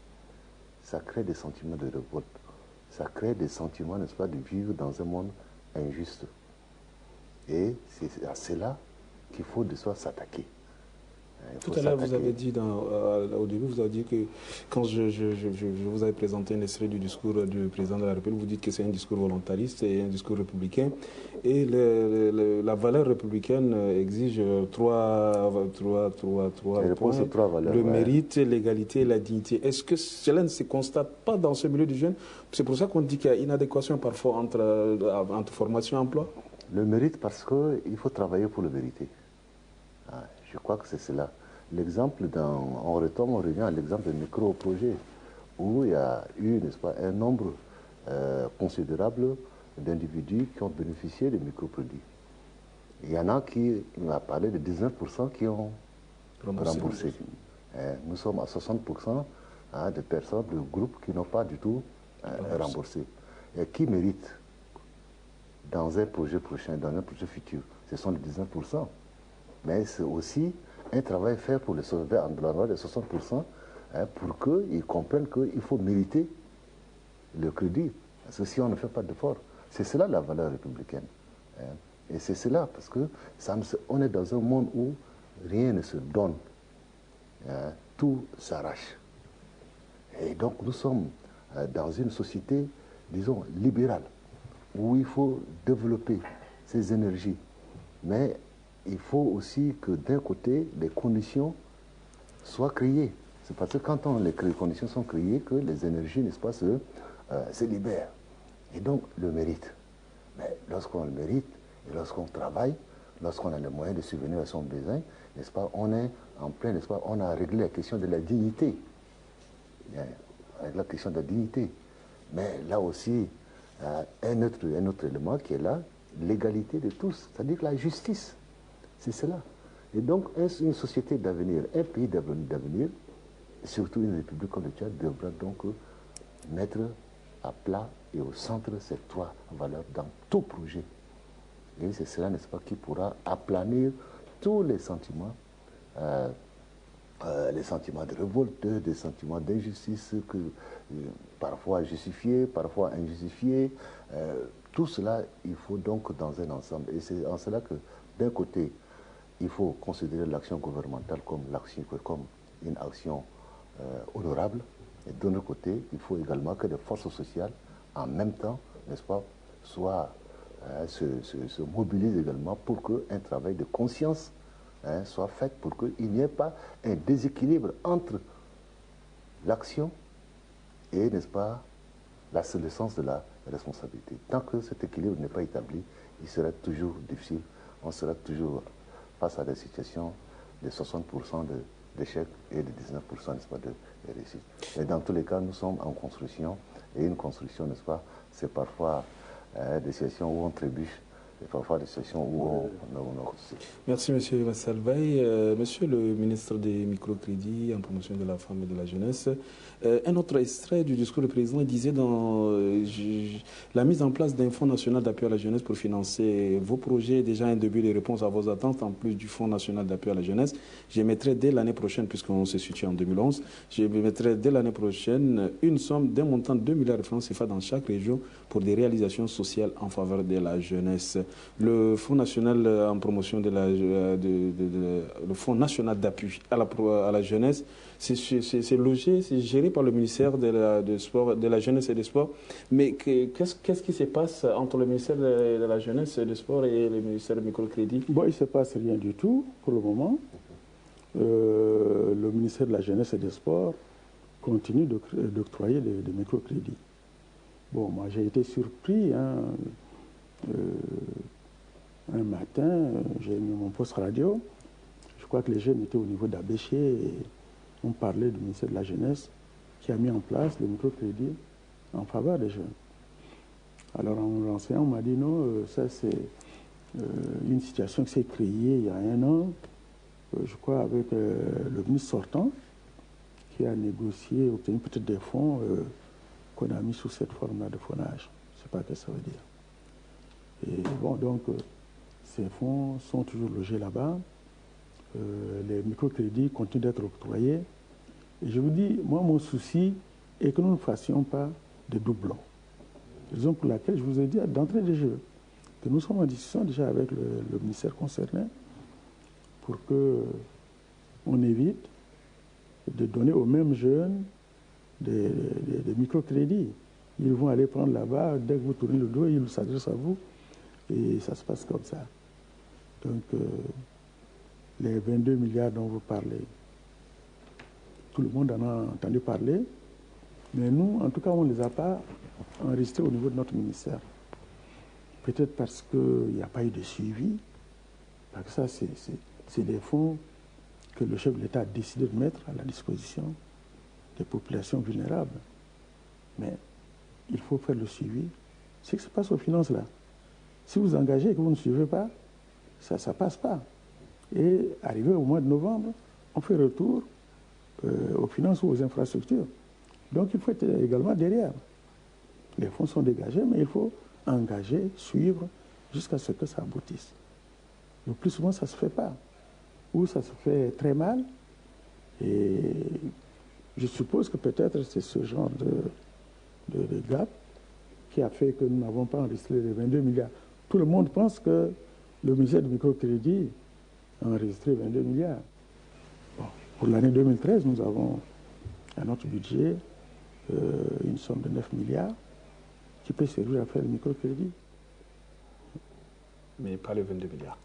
ça crée des sentiments de révolte, ça crée des sentiments, n'est-ce pas, de vivre dans un monde injuste. Et c'est à cela qu'il faut de soi s'attaquer. Tout à l'heure, vous avez dit, au début, vous avez dit que quand je vous avais présenté un extrait du discours du président de la République, vous dites que c'est un discours volontariste et un discours républicain. Et la valeur républicaine exige trois points. Le mérite, l'égalité et la dignité. Est-ce que cela ne se constate pas dans ce milieu du jeune? C'est pour ça qu'on dit qu'il y a inadéquation parfois entre formation et emploi. Le mérite, parce qu'il faut travailler pour le mériter. Je crois que c'est cela. L'exemple, on revient à l'exemple de micro-projet, où il y a eu, n'est-ce pas, un nombre considérable d'individus qui ont bénéficié des microproduits. Il y en a qui, on a parlé de 19% qui ont remboursé. Nous sommes à 60% de personnes, de groupes qui n'ont pas du tout remboursé. Et qui méritent dans un projet prochain, dans un projet futur? Ce sont les 19%. Mais c'est aussi un travail fait pour les sauver en l'endroit de 60%, pour qu'ils comprennent qu'il faut mériter le crédit. Parce que si on ne fait pas d'effort, c'est cela la valeur républicaine. Et c'est cela, parce que on est dans un monde où rien ne se donne. Tout s'arrache. Et donc nous sommes dans une société, disons, libérale. où il faut développer ces énergies. Mais il faut aussi que d'un côté, les conditions soient créées. C'est parce que quand les conditions sont créées que les énergies, n'est-ce pas, se libèrent. Et donc, le mérite. Mais lorsqu'on le mérite, et lorsqu'on travaille, lorsqu'on a les moyens de subvenir à son besoin, n'est-ce pas, on est en plein, n'est-ce pas, on a réglé la question de la dignité. Avec la question de la dignité. Mais là aussi, un autre élément qui est là, l'égalité de tous, c'est-à-dire la justice. C'est cela. Et donc, une société d'avenir, un pays d'avenir, surtout une république comme le Tchad, devra donc mettre à plat et au centre ces trois valeurs dans tout projet. Et c'est cela, n'est-ce pas, qui pourra aplanir tous les sentiments de révolte, des sentiments d'injustice, parfois justifiés, parfois injustifiés. Tout cela, il faut donc dans un ensemble. Et c'est en cela que, d'un côté, il faut considérer l'action gouvernementale comme une action honorable. Et d'un autre côté, il faut également que les forces sociales, en même temps, n'est-ce pas, se mobilisent également pour qu'un travail de conscience soit fait, pour qu'il n'y ait pas un déséquilibre entre l'action et, n'est-ce pas, le sens de la responsabilité. Tant que cet équilibre n'est pas établi, il sera toujours difficile, on sera toujours face à des situations de 60% d'échecs et de 19%, n'est-ce pas, de réussite. Mais dans tous les cas, nous sommes en construction, et une construction, n'est-ce pas, c'est parfois des situations où on trébuche, et parfois des situations où on Merci, M. Massalvaï. Monsieur le ministre des microcrédits en promotion de la femme et de la jeunesse, un autre extrait du discours du président disait dans la mise en place d'un fonds national d'appui à la jeunesse pour financer vos projets, déjà un début de réponse à vos attentes, en plus du fonds national d'appui à la jeunesse. J'émettrai dès l'année prochaine, puisqu'on se situe en 2011, j'émettrai dès l'année prochaine une somme d'un montant de 2 milliards de francs CFA dans chaque région pour des réalisations sociales en faveur de la jeunesse. Le Fonds national en promotion de le Fonds national d'appui à la jeunesse, c'est logé, c'est géré par le ministère de la Jeunesse et des Sports. Mais qu'est-ce qui se passe entre le ministère de la Jeunesse et des Sports et le ministère du microcrédit? Bon, il ne se passe rien du tout pour le moment. Le ministère de la Jeunesse et des Sports continue d'octroyer des microcrédits. Bon, moi j'ai été surpris, un matin, j'ai mis mon poste radio, je crois que les jeunes étaient au niveau d'Abéché et on parlait du ministère de la Jeunesse qui a mis en place le microcrédit en faveur des jeunes. Alors en me renseignant, on m'a dit non, ça c'est une situation qui s'est créée il y a un an, je crois avec le ministre sortant, qui a négocié, obtenu peut-être des fonds qu'on a mis sous cette forme-là de phonage. Je ne sais pas ce que ça veut dire. Et bon, donc, ces fonds sont toujours logés là-bas. Les microcrédits continuent d'être octroyés. Et je vous dis, moi, mon souci est que nous ne fassions pas de doublons. Raison pour laquelle je vous ai dit d'entrée de jeu que nous sommes en discussion déjà avec le ministère concerné pour qu'on évite de donner aux mêmes jeunes des microcrédits. Ils vont aller prendre là-bas, dès que vous tournez le dos, ils s'adressent à vous et ça se passe comme ça. Donc, les 22 milliards dont vous parlez, tout le monde en a entendu parler, mais nous, en tout cas, on ne les a pas enregistrés au niveau de notre ministère. Peut-être parce qu'il n'y a pas eu de suivi, parce que ça, c'est des fonds que le chef de l'État a décidé de mettre à la disposition des populations vulnérables. Mais il faut faire le suivi. C'est ce qui se passe aux finances là. Si vous engagez et que vous ne suivez pas, ça ne passe pas. Et arrivé au mois de novembre, on fait retour aux finances ou aux infrastructures. Donc il faut être également derrière. Les fonds sont dégagés, mais il faut engager, suivre, jusqu'à ce que ça aboutisse. Le plus souvent, ça ne se fait pas. Ou ça se fait très mal. Et je suppose que peut-être c'est ce genre de gap qui a fait que nous n'avons pas enregistré les 22 milliards. Tout le monde pense que le ministère du microcrédit a enregistré 22 milliards. Bon, pour l'année 2013, nous avons à notre budget une somme de 9 milliards qui peut servir à faire le microcrédit. Mais pas les 22 milliards.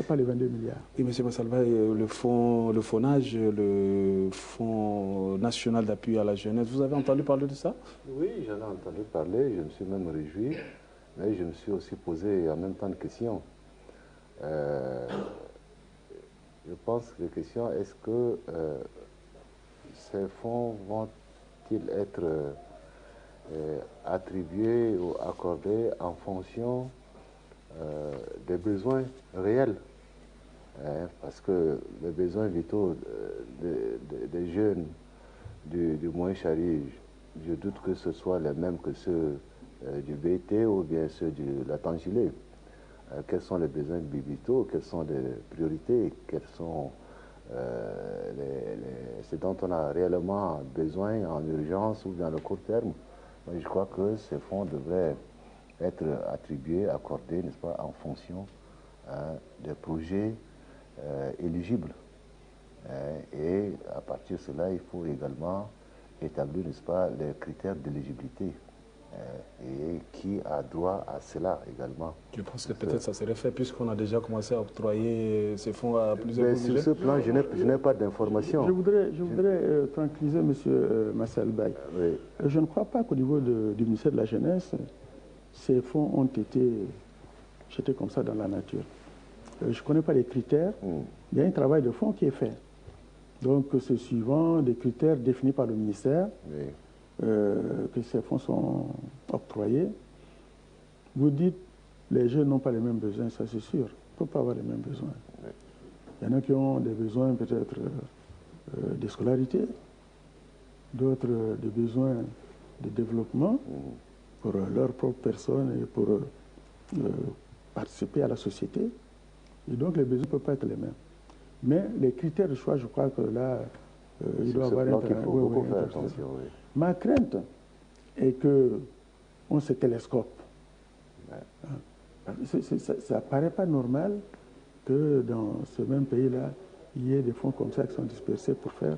Pas les 22 milliards. Et M. Massalva, le FONAGE, le Fonds national d'appui à la jeunesse, vous avez entendu parler de ça? Oui, j'en ai entendu parler, je me suis même réjoui, mais je me suis aussi posé en même temps une question. Je pense que la question, est-ce que ces fonds vont-ils être attribués ou accordés en fonction des besoins réels, parce que les besoins vitaux des jeunes du moyen charrier, je doute que ce soit les mêmes que ceux du BT ou bien ceux de la Tangilé. Quels sont les besoins vitaux, quelles sont les priorités, quels sont ce dont on a réellement besoin en urgence ou dans le court terme. Moi, je crois que ces fonds devraient être attribués, accordés, n'est-ce pas, en fonction des projets éligibles. Et à partir de cela, il faut également établir, n'est-ce pas, les critères d'éligibilité. Et qui a droit à cela également. Je pense que peut-être ça serait fait puisqu'on a déjà commencé à octroyer ces fonds à plusieurs projets. Sur ce plan, je n'ai pas d'informations. Je voudrais tranquilliser M. Massalva. Oui. Je ne crois pas qu'au niveau du ministère de la Jeunesse, ces fonds ont été jetés comme ça dans la nature. Je ne connais pas les critères. Il y a un travail de fond qui est fait. Donc, c'est suivant des critères définis par le ministère que ces fonds sont octroyés. Vous dites, les jeunes n'ont pas les mêmes besoins, ça c'est sûr. On ne peut pas avoir les mêmes besoins. Il y en a qui ont des besoins peut-être de scolarité, d'autres des besoins de développement pour leur propre personne et pour participer à la société. Et donc les besoins ne peuvent pas être les mêmes. Mais les critères de choix, je crois que là, il doit y avoir un il faut beaucoup faire attention. Oui. Ma crainte est qu'on se télescope. Ça ne paraît pas normal que dans ce même pays-là, il y ait des fonds comme ça qui sont dispersés pour faire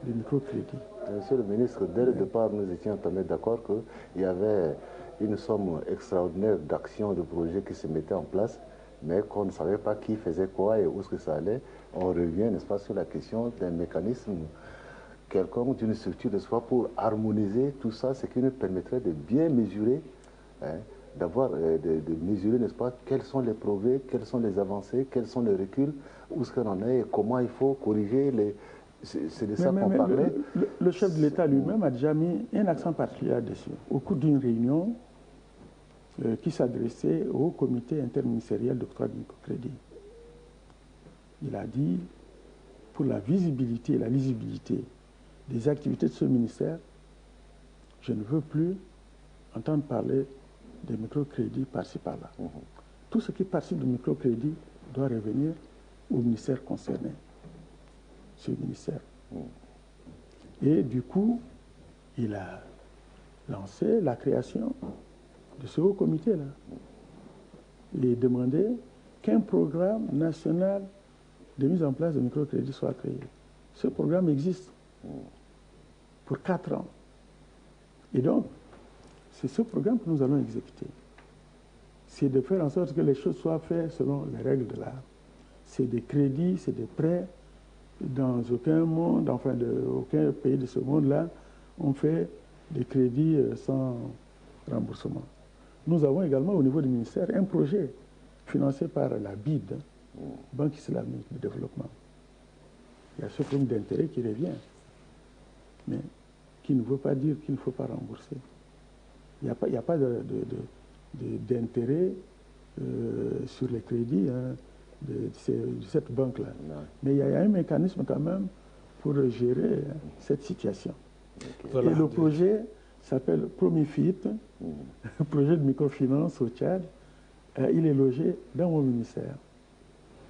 des microcrédits. Monsieur le ministre, dès le départ, nous étions tombés d'accord qu'il y avait une somme extraordinaire d'actions, de projets qui se mettaient en place, mais qu'on ne savait pas qui faisait quoi et où est-ce que ça allait. On revient, n'est-ce pas, sur la question d'un mécanisme quelconque, d'une structure de soi pour harmoniser tout ça, ce qui nous permettrait de bien mesurer, de mesurer, n'est-ce pas, quels sont les progrès, quelles sont les avancées, quels sont les reculs, où est-ce qu'on en est et comment il faut corriger les... C'est de ça qu'on parlait. Le chef de l'État lui-même a déjà mis un accent particulier dessus. Au cours d'une réunion qui s'adressait au comité interministériel d'octroi de microcrédit. Il a dit, pour la visibilité et la lisibilité des activités de ce ministère, je ne veux plus entendre parler des microcrédits par-ci par-là. Tout ce qui participe du microcrédit doit revenir au ministère concerné, ce ministère. Et du coup, il a lancé la création de ce haut comité-là. Il a demandé qu'un programme national de mise en place de microcrédit soit créé. Ce programme existe pour 4 ans. Et donc, c'est ce programme que nous allons exécuter. C'est de faire en sorte que les choses soient faites selon les règles de l'art. C'est des crédits, c'est des prêts. Dans aucun monde, enfin, aucun pays de ce monde-là, on fait des crédits sans remboursement. Nous avons également au niveau du ministère un projet financé par la BID, Banque islamique de développement. Il y a ce problème d'intérêt qui revient, mais qui ne veut pas dire qu'il ne faut pas rembourser. Il n'y a pas d'intérêt sur les crédits de cette banque-là. Mais il y a un mécanisme quand même pour gérer cette situation. Voilà. Et le projet s'appelle Promifit, projet de microfinance au Tchad. Il est logé dans mon ministère.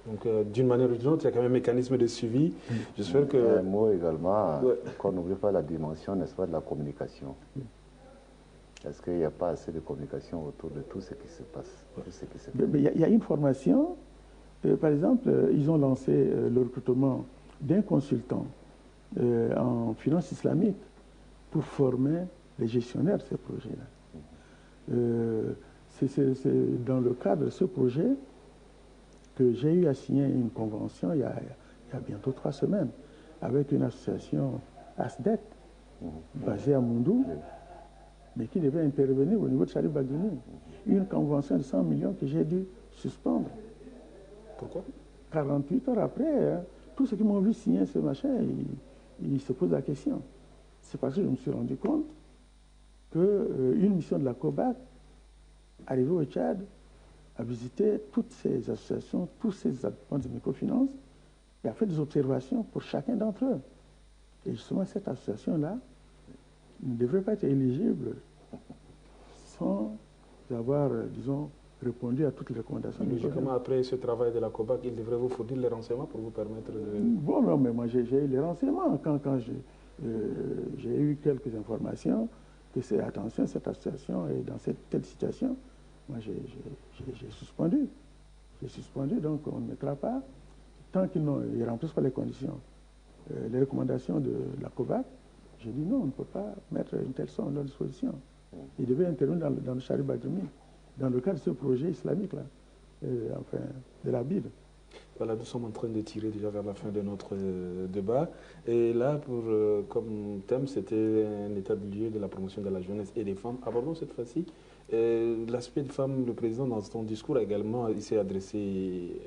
Donc, d'une manière ou d'une autre, il y a quand même un mécanisme de suivi. J'espère que... Un mot également, qu'on n'oublie pas la dimension, n'est-ce pas, de la communication. Est-ce qu'il n'y a pas assez de communication autour de tout ce qui se passe? Il y a une formation. Par exemple, ils ont lancé le recrutement d'un consultant en finance islamique pour former les gestionnaires de ces projets-là. C'est dans le cadre de ce projet que j'ai eu à signer une convention il y a bientôt 3 semaines avec une association ASDET basée à Moundou, mais qui devait intervenir au niveau de Sharif Badouni. Une convention de 100 millions que j'ai dû suspendre. Pourquoi? 48 heures après, hein, tous ceux qui m'ont vu signer ce machin, ils se posent la question. C'est parce que je me suis rendu compte qu'une mission de la COBAC, arrivée au Tchad, a visité toutes ces associations, tous ces établissements de microfinance, et a fait des observations pour chacun d'entre eux. Et justement, cette association-là ne devrait pas être éligible sans avoir, disons, répondu à toutes les recommandations. Logiquement, après ce travail de la COBAC, il devrait vous fournir les renseignements pour vous permettre de... Bon, non, mais moi, j'ai eu les renseignements. Quand j'ai eu quelques informations, que c'est, attention, cette association est dans cette telle situation, moi, j'ai suspendu. J'ai suspendu, donc on ne mettra pas, tant qu'ils ne remplissent pas les conditions, les recommandations de la COVAC, j'ai dit non, on ne peut pas mettre une telle somme à leur disposition. Ils devaient intervenir dans le Sharif Badouni, dans le cadre de ce projet islamique-là, enfin, de la Bible. Voilà, nous sommes en train de tirer déjà vers la fin de notre débat. Et là, comme thème, c'était un état de lieu de la promotion de la jeunesse et des femmes. Abordons cette fois-ci l'aspect des femmes. Le président, dans son discours, également, il s'est adressé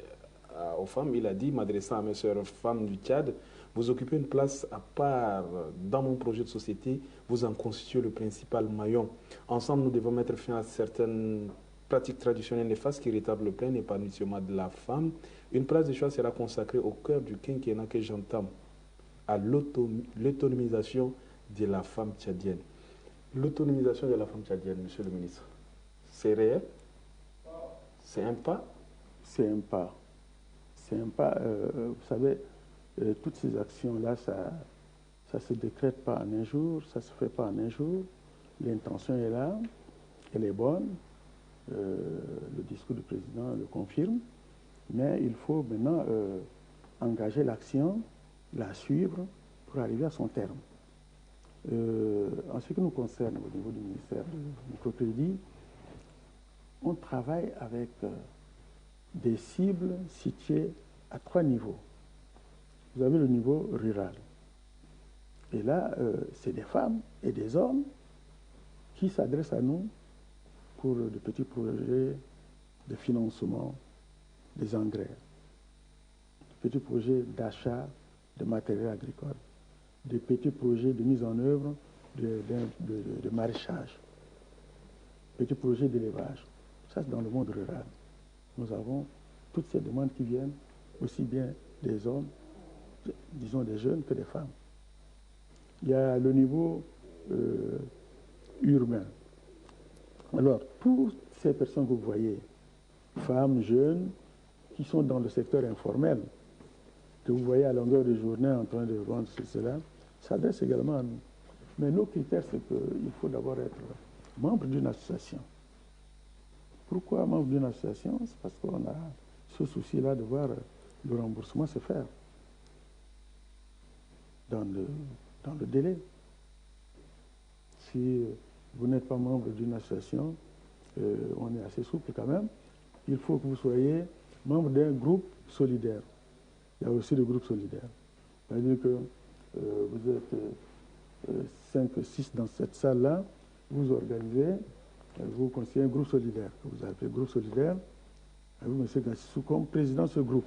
aux femmes. Il a dit, m'adressant à mes sœurs femmes du Tchad, vous occupez une place à part dans mon projet de société, vous en constituez le principal maillon. Ensemble, nous devons mettre fin à certaines pratiques traditionnelles néfastes qui retardent le plein épanouissement de la femme. Une place de choix sera consacrée au cœur du quinquennat que j'entame, à l'autonomisation de la femme tchadienne. L'autonomisation de la femme tchadienne, monsieur le ministre, c'est réel? C'est un pas? C'est un pas. C'est un pas. Vous savez, toutes ces actions-là, ça ne se décrète pas en un jour, ça ne se fait pas en un jour. L'intention est là, elle est bonne. Le discours du président le confirme. Mais il faut maintenant engager l'action, la suivre pour arriver à son terme. En ce qui nous concerne au niveau du ministère du microcrédit, on travaille avec des cibles situées à 3 niveaux. Vous avez le niveau rural. Et là, c'est des femmes et des hommes qui s'adressent à nous pour de petits projets de financement des engrais, de petits projets d'achat de matériel agricole, de petits projets de mise en œuvre de maraîchage, petits projets d'élevage. Ça, c'est dans le monde rural. Nous avons toutes ces demandes qui viennent aussi bien des hommes, disons des jeunes, que des femmes. Il y a le niveau urbain. Alors, toutes ces personnes que vous voyez, femmes, jeunes, qui sont dans le secteur informel, que vous voyez à longueur de journée en train de vendre cela, s'adressent également à nous. Mais nos critères, c'est qu'il faut d'abord être membre d'une association. Pourquoi membre d'une association? C'est parce qu'on a ce souci-là de voir le remboursement se faire dans le délai. Si vous n'êtes pas membre d'une association, on est assez souple quand même. Il faut que vous soyez membre d'un groupe solidaire. Il y a aussi le groupe solidaire. C'est-à-dire que vous êtes 5, 6 dans cette salle-là, vous organisez, vous constituez un groupe solidaire, que vous appelez groupe solidaire, et vous, M. Gassissou, comme président de ce groupe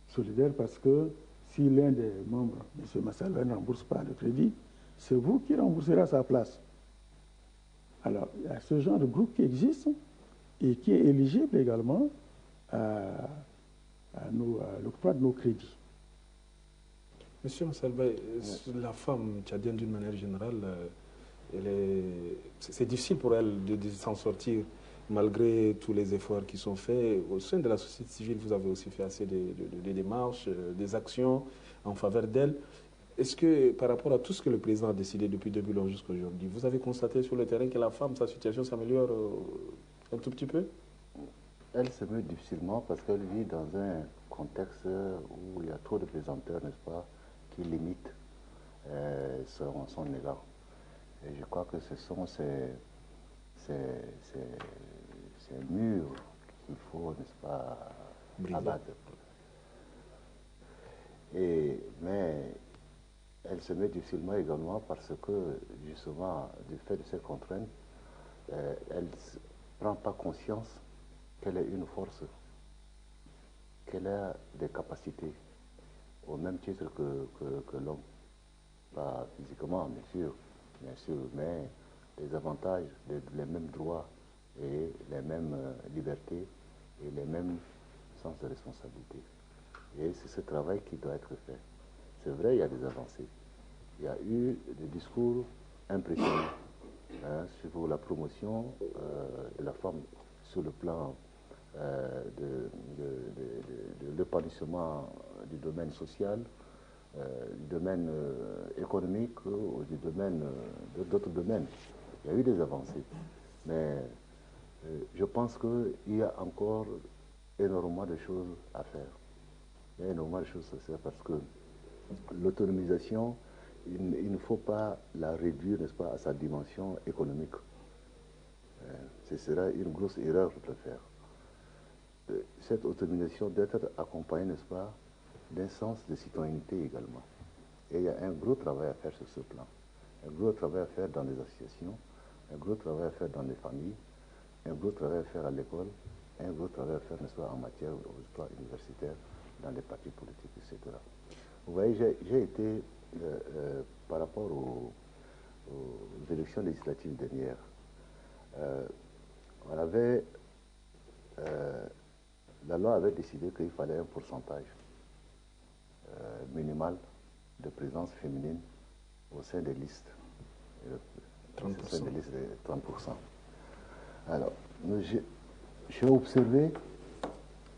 solidaire, parce que si l'un des membres, M. Massalva, ne rembourse pas le crédit, c'est vous qui rembourserez à sa place. Alors, il y a ce genre de groupe qui existe et qui est éligible également à l'octroi de nos crédits. Monsieur Massalva, la femme tchadienne, d'une manière générale, c'est difficile pour elle de s'en sortir malgré tous les efforts qui sont faits. Au sein de la société civile, vous avez aussi fait assez de démarches, des actions en faveur d'elle. Est-ce que, par rapport à tout ce que le président a décidé depuis 2011 jusqu'à aujourd'hui, vous avez constaté sur le terrain que la femme, sa situation s'améliore un tout petit peu? Elle se meut difficilement parce qu'elle vit dans un contexte où il y a trop de pesanteurs, n'est-ce pas, qui limitent son élan. Et je crois que ce sont ces murs qu'il faut, n'est-ce pas, abattre. Mais elle se met difficilement également parce que, justement, du fait de ces contraintes, elle ne prend pas conscience qu'elle est une force, qu'elle a des capacités, au même titre que l'homme. Pas physiquement, bien sûr, mais les avantages, les mêmes droits et les mêmes libertés et les mêmes sens de responsabilité. Et c'est ce travail qui doit être fait. C'est vrai, il y a des avancées. Il y a eu des discours impressionnants sur la promotion de la femme sur le plan de l'épanouissement du domaine social, du domaine économique ou du domaine d'autres domaines. Il y a eu des avancées. Mais je pense qu'il y a encore énormément de choses à faire. Il y a énormément de choses à faire parce que l'autonomisation, il ne faut pas la réduire, n'est-ce pas, à sa dimension économique. Ce sera une grosse erreur de le faire. Cette autonomisation doit être accompagnée, n'est-ce pas, d'un sens de citoyenneté également. Et il y a un gros travail à faire sur ce plan. Un gros travail à faire dans les associations, un gros travail à faire dans les familles, un gros travail à faire à l'école, un gros travail à faire, n'est-ce pas, en matière universitaire, dans les partis politiques, etc. Vous voyez, j'ai été, par rapport aux élections législatives dernières, la loi avait décidé qu'il fallait un pourcentage minimal de présence féminine au sein des listes. 30%. Au sein des listes de 30%. Alors, j'ai observé,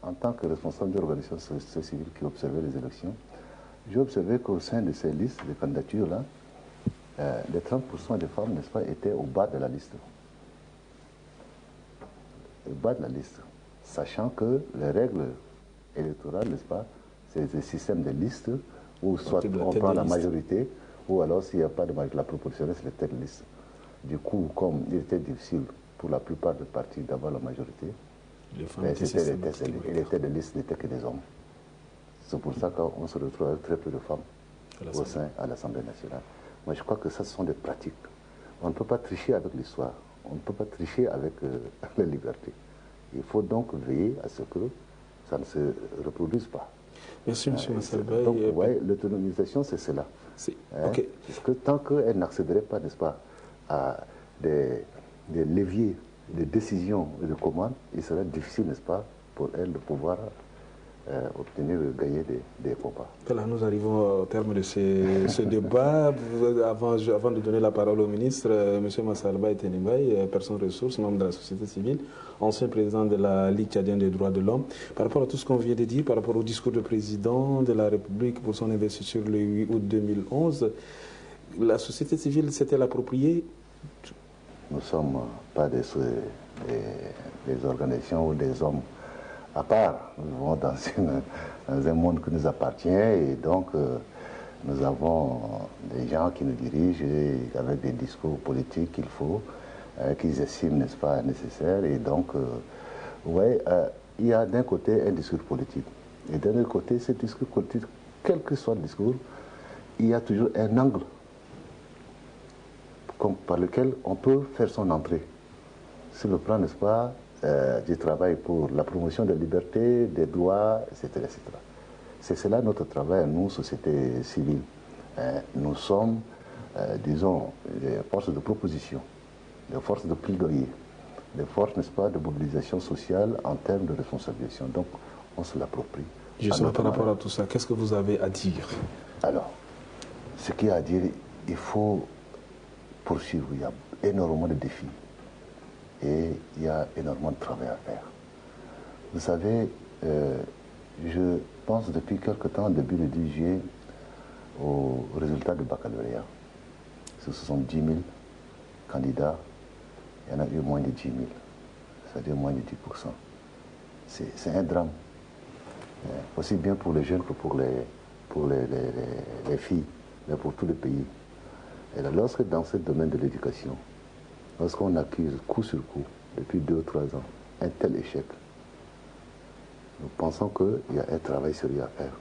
en tant que responsable de l'organisation société civile qui observait les élections, j'ai observé qu'au sein de ces listes de candidatures-là, les 30% des femmes, n'est-ce pas, étaient au bas de la liste. Au bas de la liste. Sachant que les règles électorales, n'est-ce pas, c'est un système de liste où soit on prend la majorité, ou alors s'il n'y a pas de majorité, la proportionnelle, c'est la tête de liste. Du coup, comme il était difficile pour la plupart des partis d'avoir la majorité, les têtes de liste n'étaient que des hommes. C'est pour ça qu'on se retrouve avec très peu de femmes au sein à l'Assemblée nationale. Moi, je crois que ça, ce sont des pratiques. On ne peut pas tricher avec l'histoire. On ne peut pas tricher avec la liberté. Il faut donc veiller à ce que ça ne se reproduise pas. Merci, M. Massalbaye. Donc, vous voyez, l'autonomisation, c'est cela. Okay. Parce que tant qu'elle n'accéderait pas, n'est-ce pas, à des leviers de décision et de commande, il serait difficile, n'est-ce pas, pour elle de pouvoir gagner des combats. Voilà, nous arrivons au terme de ce débat. Avant de donner la parole au ministre, M. Massalbaye Tenimbaye, personne ressource, membre de la société civile, ancien président de la Ligue tchadienne des droits de l'homme. Par rapport à tout ce qu'on vient de dire, par rapport au discours du président de la République pour son investiture le 8 août 2011, la société civile s'est-elle appropriée? Nous ne sommes pas des organisations ou des hommes à part. Nous vivons dans un monde qui nous appartient et donc nous avons des gens qui nous dirigent avec des discours politiques qu'il faut, qu'ils estiment, n'est-ce pas, nécessaires. Et donc, ouais, il y a d'un côté un discours politique. Et d'un autre côté, ce discours politique, quel que soit le discours, il y a toujours un angle par lequel on peut faire son entrée. Sur le plan, n'est-ce pas, du travail pour la promotion des libertés, des droits, etc. etc. C'est cela notre travail, nous, société civile. Nous sommes, disons, des forces de proposition, des forces de plaidoyer, des forces, n'est-ce pas, de mobilisation sociale en termes de responsabilisation. Donc, on se l'approprie. Justement, par rapport à tout ça, qu'est-ce que vous avez à dire? Alors, ce qu'il y a à dire, il faut poursuivre. Il y a énormément de défis. Et il y a énormément de travail à faire. Vous savez, je pense depuis quelque temps, début le 10 juillet, au résultat du baccalauréat. Ce sont 10 000 candidats, il y en a eu moins de 10 000, c'est-à-dire moins de 10%. C'est un drame, aussi bien pour les jeunes que pour les filles, mais pour tout le pays. Et là, lorsque dans ce domaine de l'éducation, lorsqu'on accuse coup sur coup, depuis 2 ou 3 ans, un tel échec, nous pensons qu'il y a un travail sérieux à faire.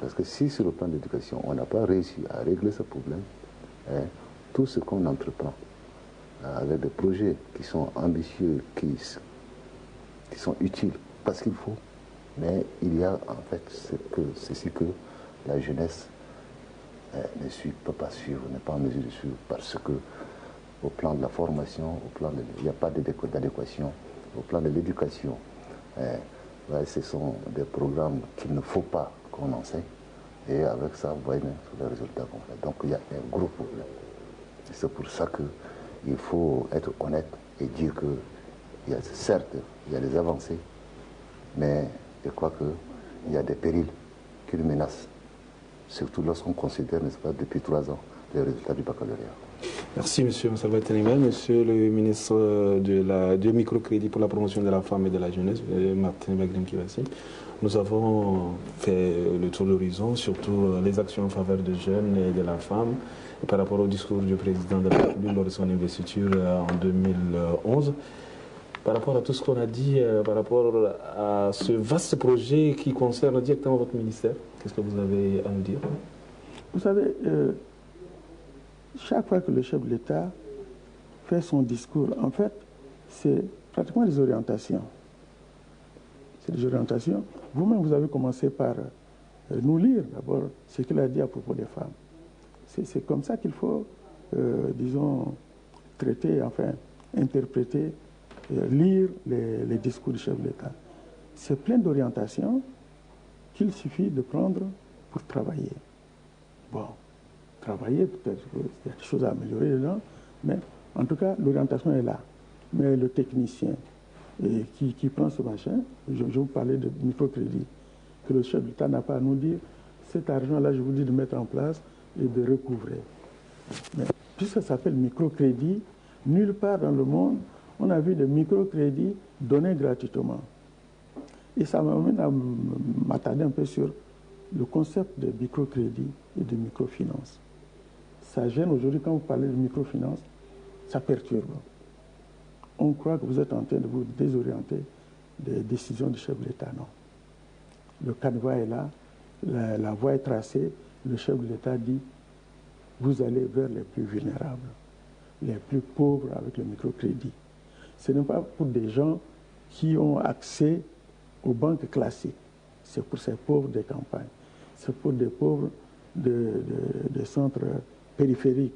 Parce que si sur le plan de l'éducation, on n'a pas réussi à régler ce problème, tout ce qu'on entreprend avec des projets qui sont ambitieux, qui sont utiles, parce qu'il faut, mais il y a en fait ceci que la jeunesse peut pas suivre, n'est pas en mesure de suivre, parce que au plan de la formation, il n'y a pas d'adéquation, au plan de l'éducation, ce sont des programmes qu'il ne faut pas qu'on enseigne, et avec ça, vous voyez bien les résultats qu'on fait. Donc il y a un gros problème. C'est pour ça qu'il faut être honnête et dire que certes, il y a des avancées, mais je crois qu'il y a des périls qui nous menacent, surtout lorsqu'on considère, n'est-ce pas, depuis 3 ans, les résultats du baccalauréat. Merci, M. Moussalva Tenenga. Monsieur le ministre du microcrédit pour la promotion de la femme et de la jeunesse, Martin Bagrim-Kivassi. Nous avons fait le tour d'horizon, surtout les actions en faveur des jeunes et de la femme, par rapport au discours du président de la République lors de son investiture en 2011. Par rapport à tout ce qu'on a dit, par rapport à ce vaste projet qui concerne directement votre ministère, qu'est-ce que vous avez à nous dire? Vous savez, chaque fois que le chef de l'État fait son discours, en fait, c'est pratiquement des orientations. C'est des orientations. Vous-même, vous avez commencé par nous lire d'abord ce qu'il a dit à propos des femmes. C'est comme ça qu'il faut, disons, traiter, enfin, interpréter, lire les discours du chef de l'État. C'est plein d'orientations qu'il suffit de prendre pour travailler. Bon, travailler, peut-être qu'il y a des choses à améliorer dedans, mais en tout cas, l'orientation est là. Mais le technicien qui prend ce machin, je vous parlais de microcrédit, que le chef de l'État n'a pas à nous dire, cet argent-là, je vous dis de mettre en place et de recouvrer. Mais puisque ça s'appelle microcrédit, nulle part dans le monde, on a vu des microcrédits donnés gratuitement. Et ça m'amène à m'attarder un peu sur le concept de microcrédit et de microfinance. Ça gêne aujourd'hui quand vous parlez de microfinance, ça perturbe. On croit que vous êtes en train de vous désorienter des décisions du chef de l'État. Non. Le canevas est là, la voie est tracée, le chef de l'État dit vous allez vers les plus vulnérables, les plus pauvres avec le microcrédit. Ce n'est pas pour des gens qui ont accès aux banques classiques, c'est pour ces pauvres des campagnes, c'est pour des pauvres des centres périphériques,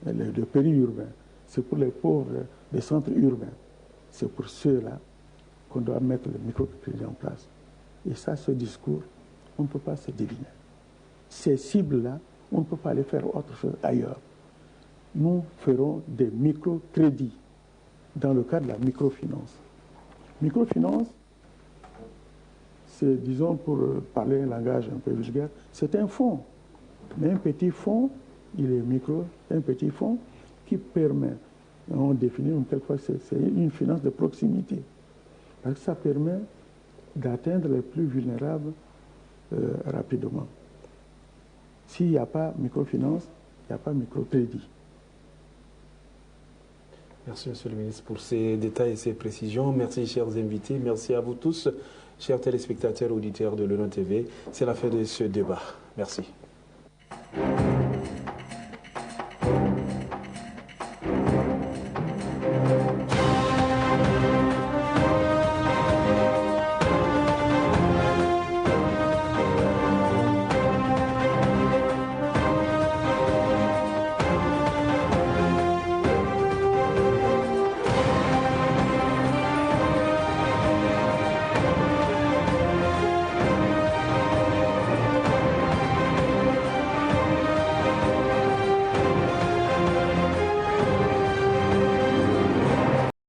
de périurbains, c'est pour les pauvres des centres urbains. C'est pour ceux-là qu'on doit mettre le microcrédit en place. Et ça, ce discours, on ne peut pas se deviner. Ces cibles-là, on ne peut pas les faire autre chose ailleurs. Nous ferons des microcrédits dans le cadre de la microfinance. Microfinance, c'est, disons, pour parler un langage un peu vulgaire, c'est un fonds. Mais un petit fonds, il est micro, un petit fonds qui permet, on définit quelquefois, c'est une finance de proximité. Parce que ça permet d'atteindre les plus vulnérables rapidement. S'il n'y a pas microfinance, il n'y a pas microcrédit. Merci, Monsieur le ministre, pour ces détails et ces précisions. Merci, chers invités. Merci à vous tous, chers téléspectateurs, auditeurs de l'Euron TV. C'est la fin de ce débat. Merci.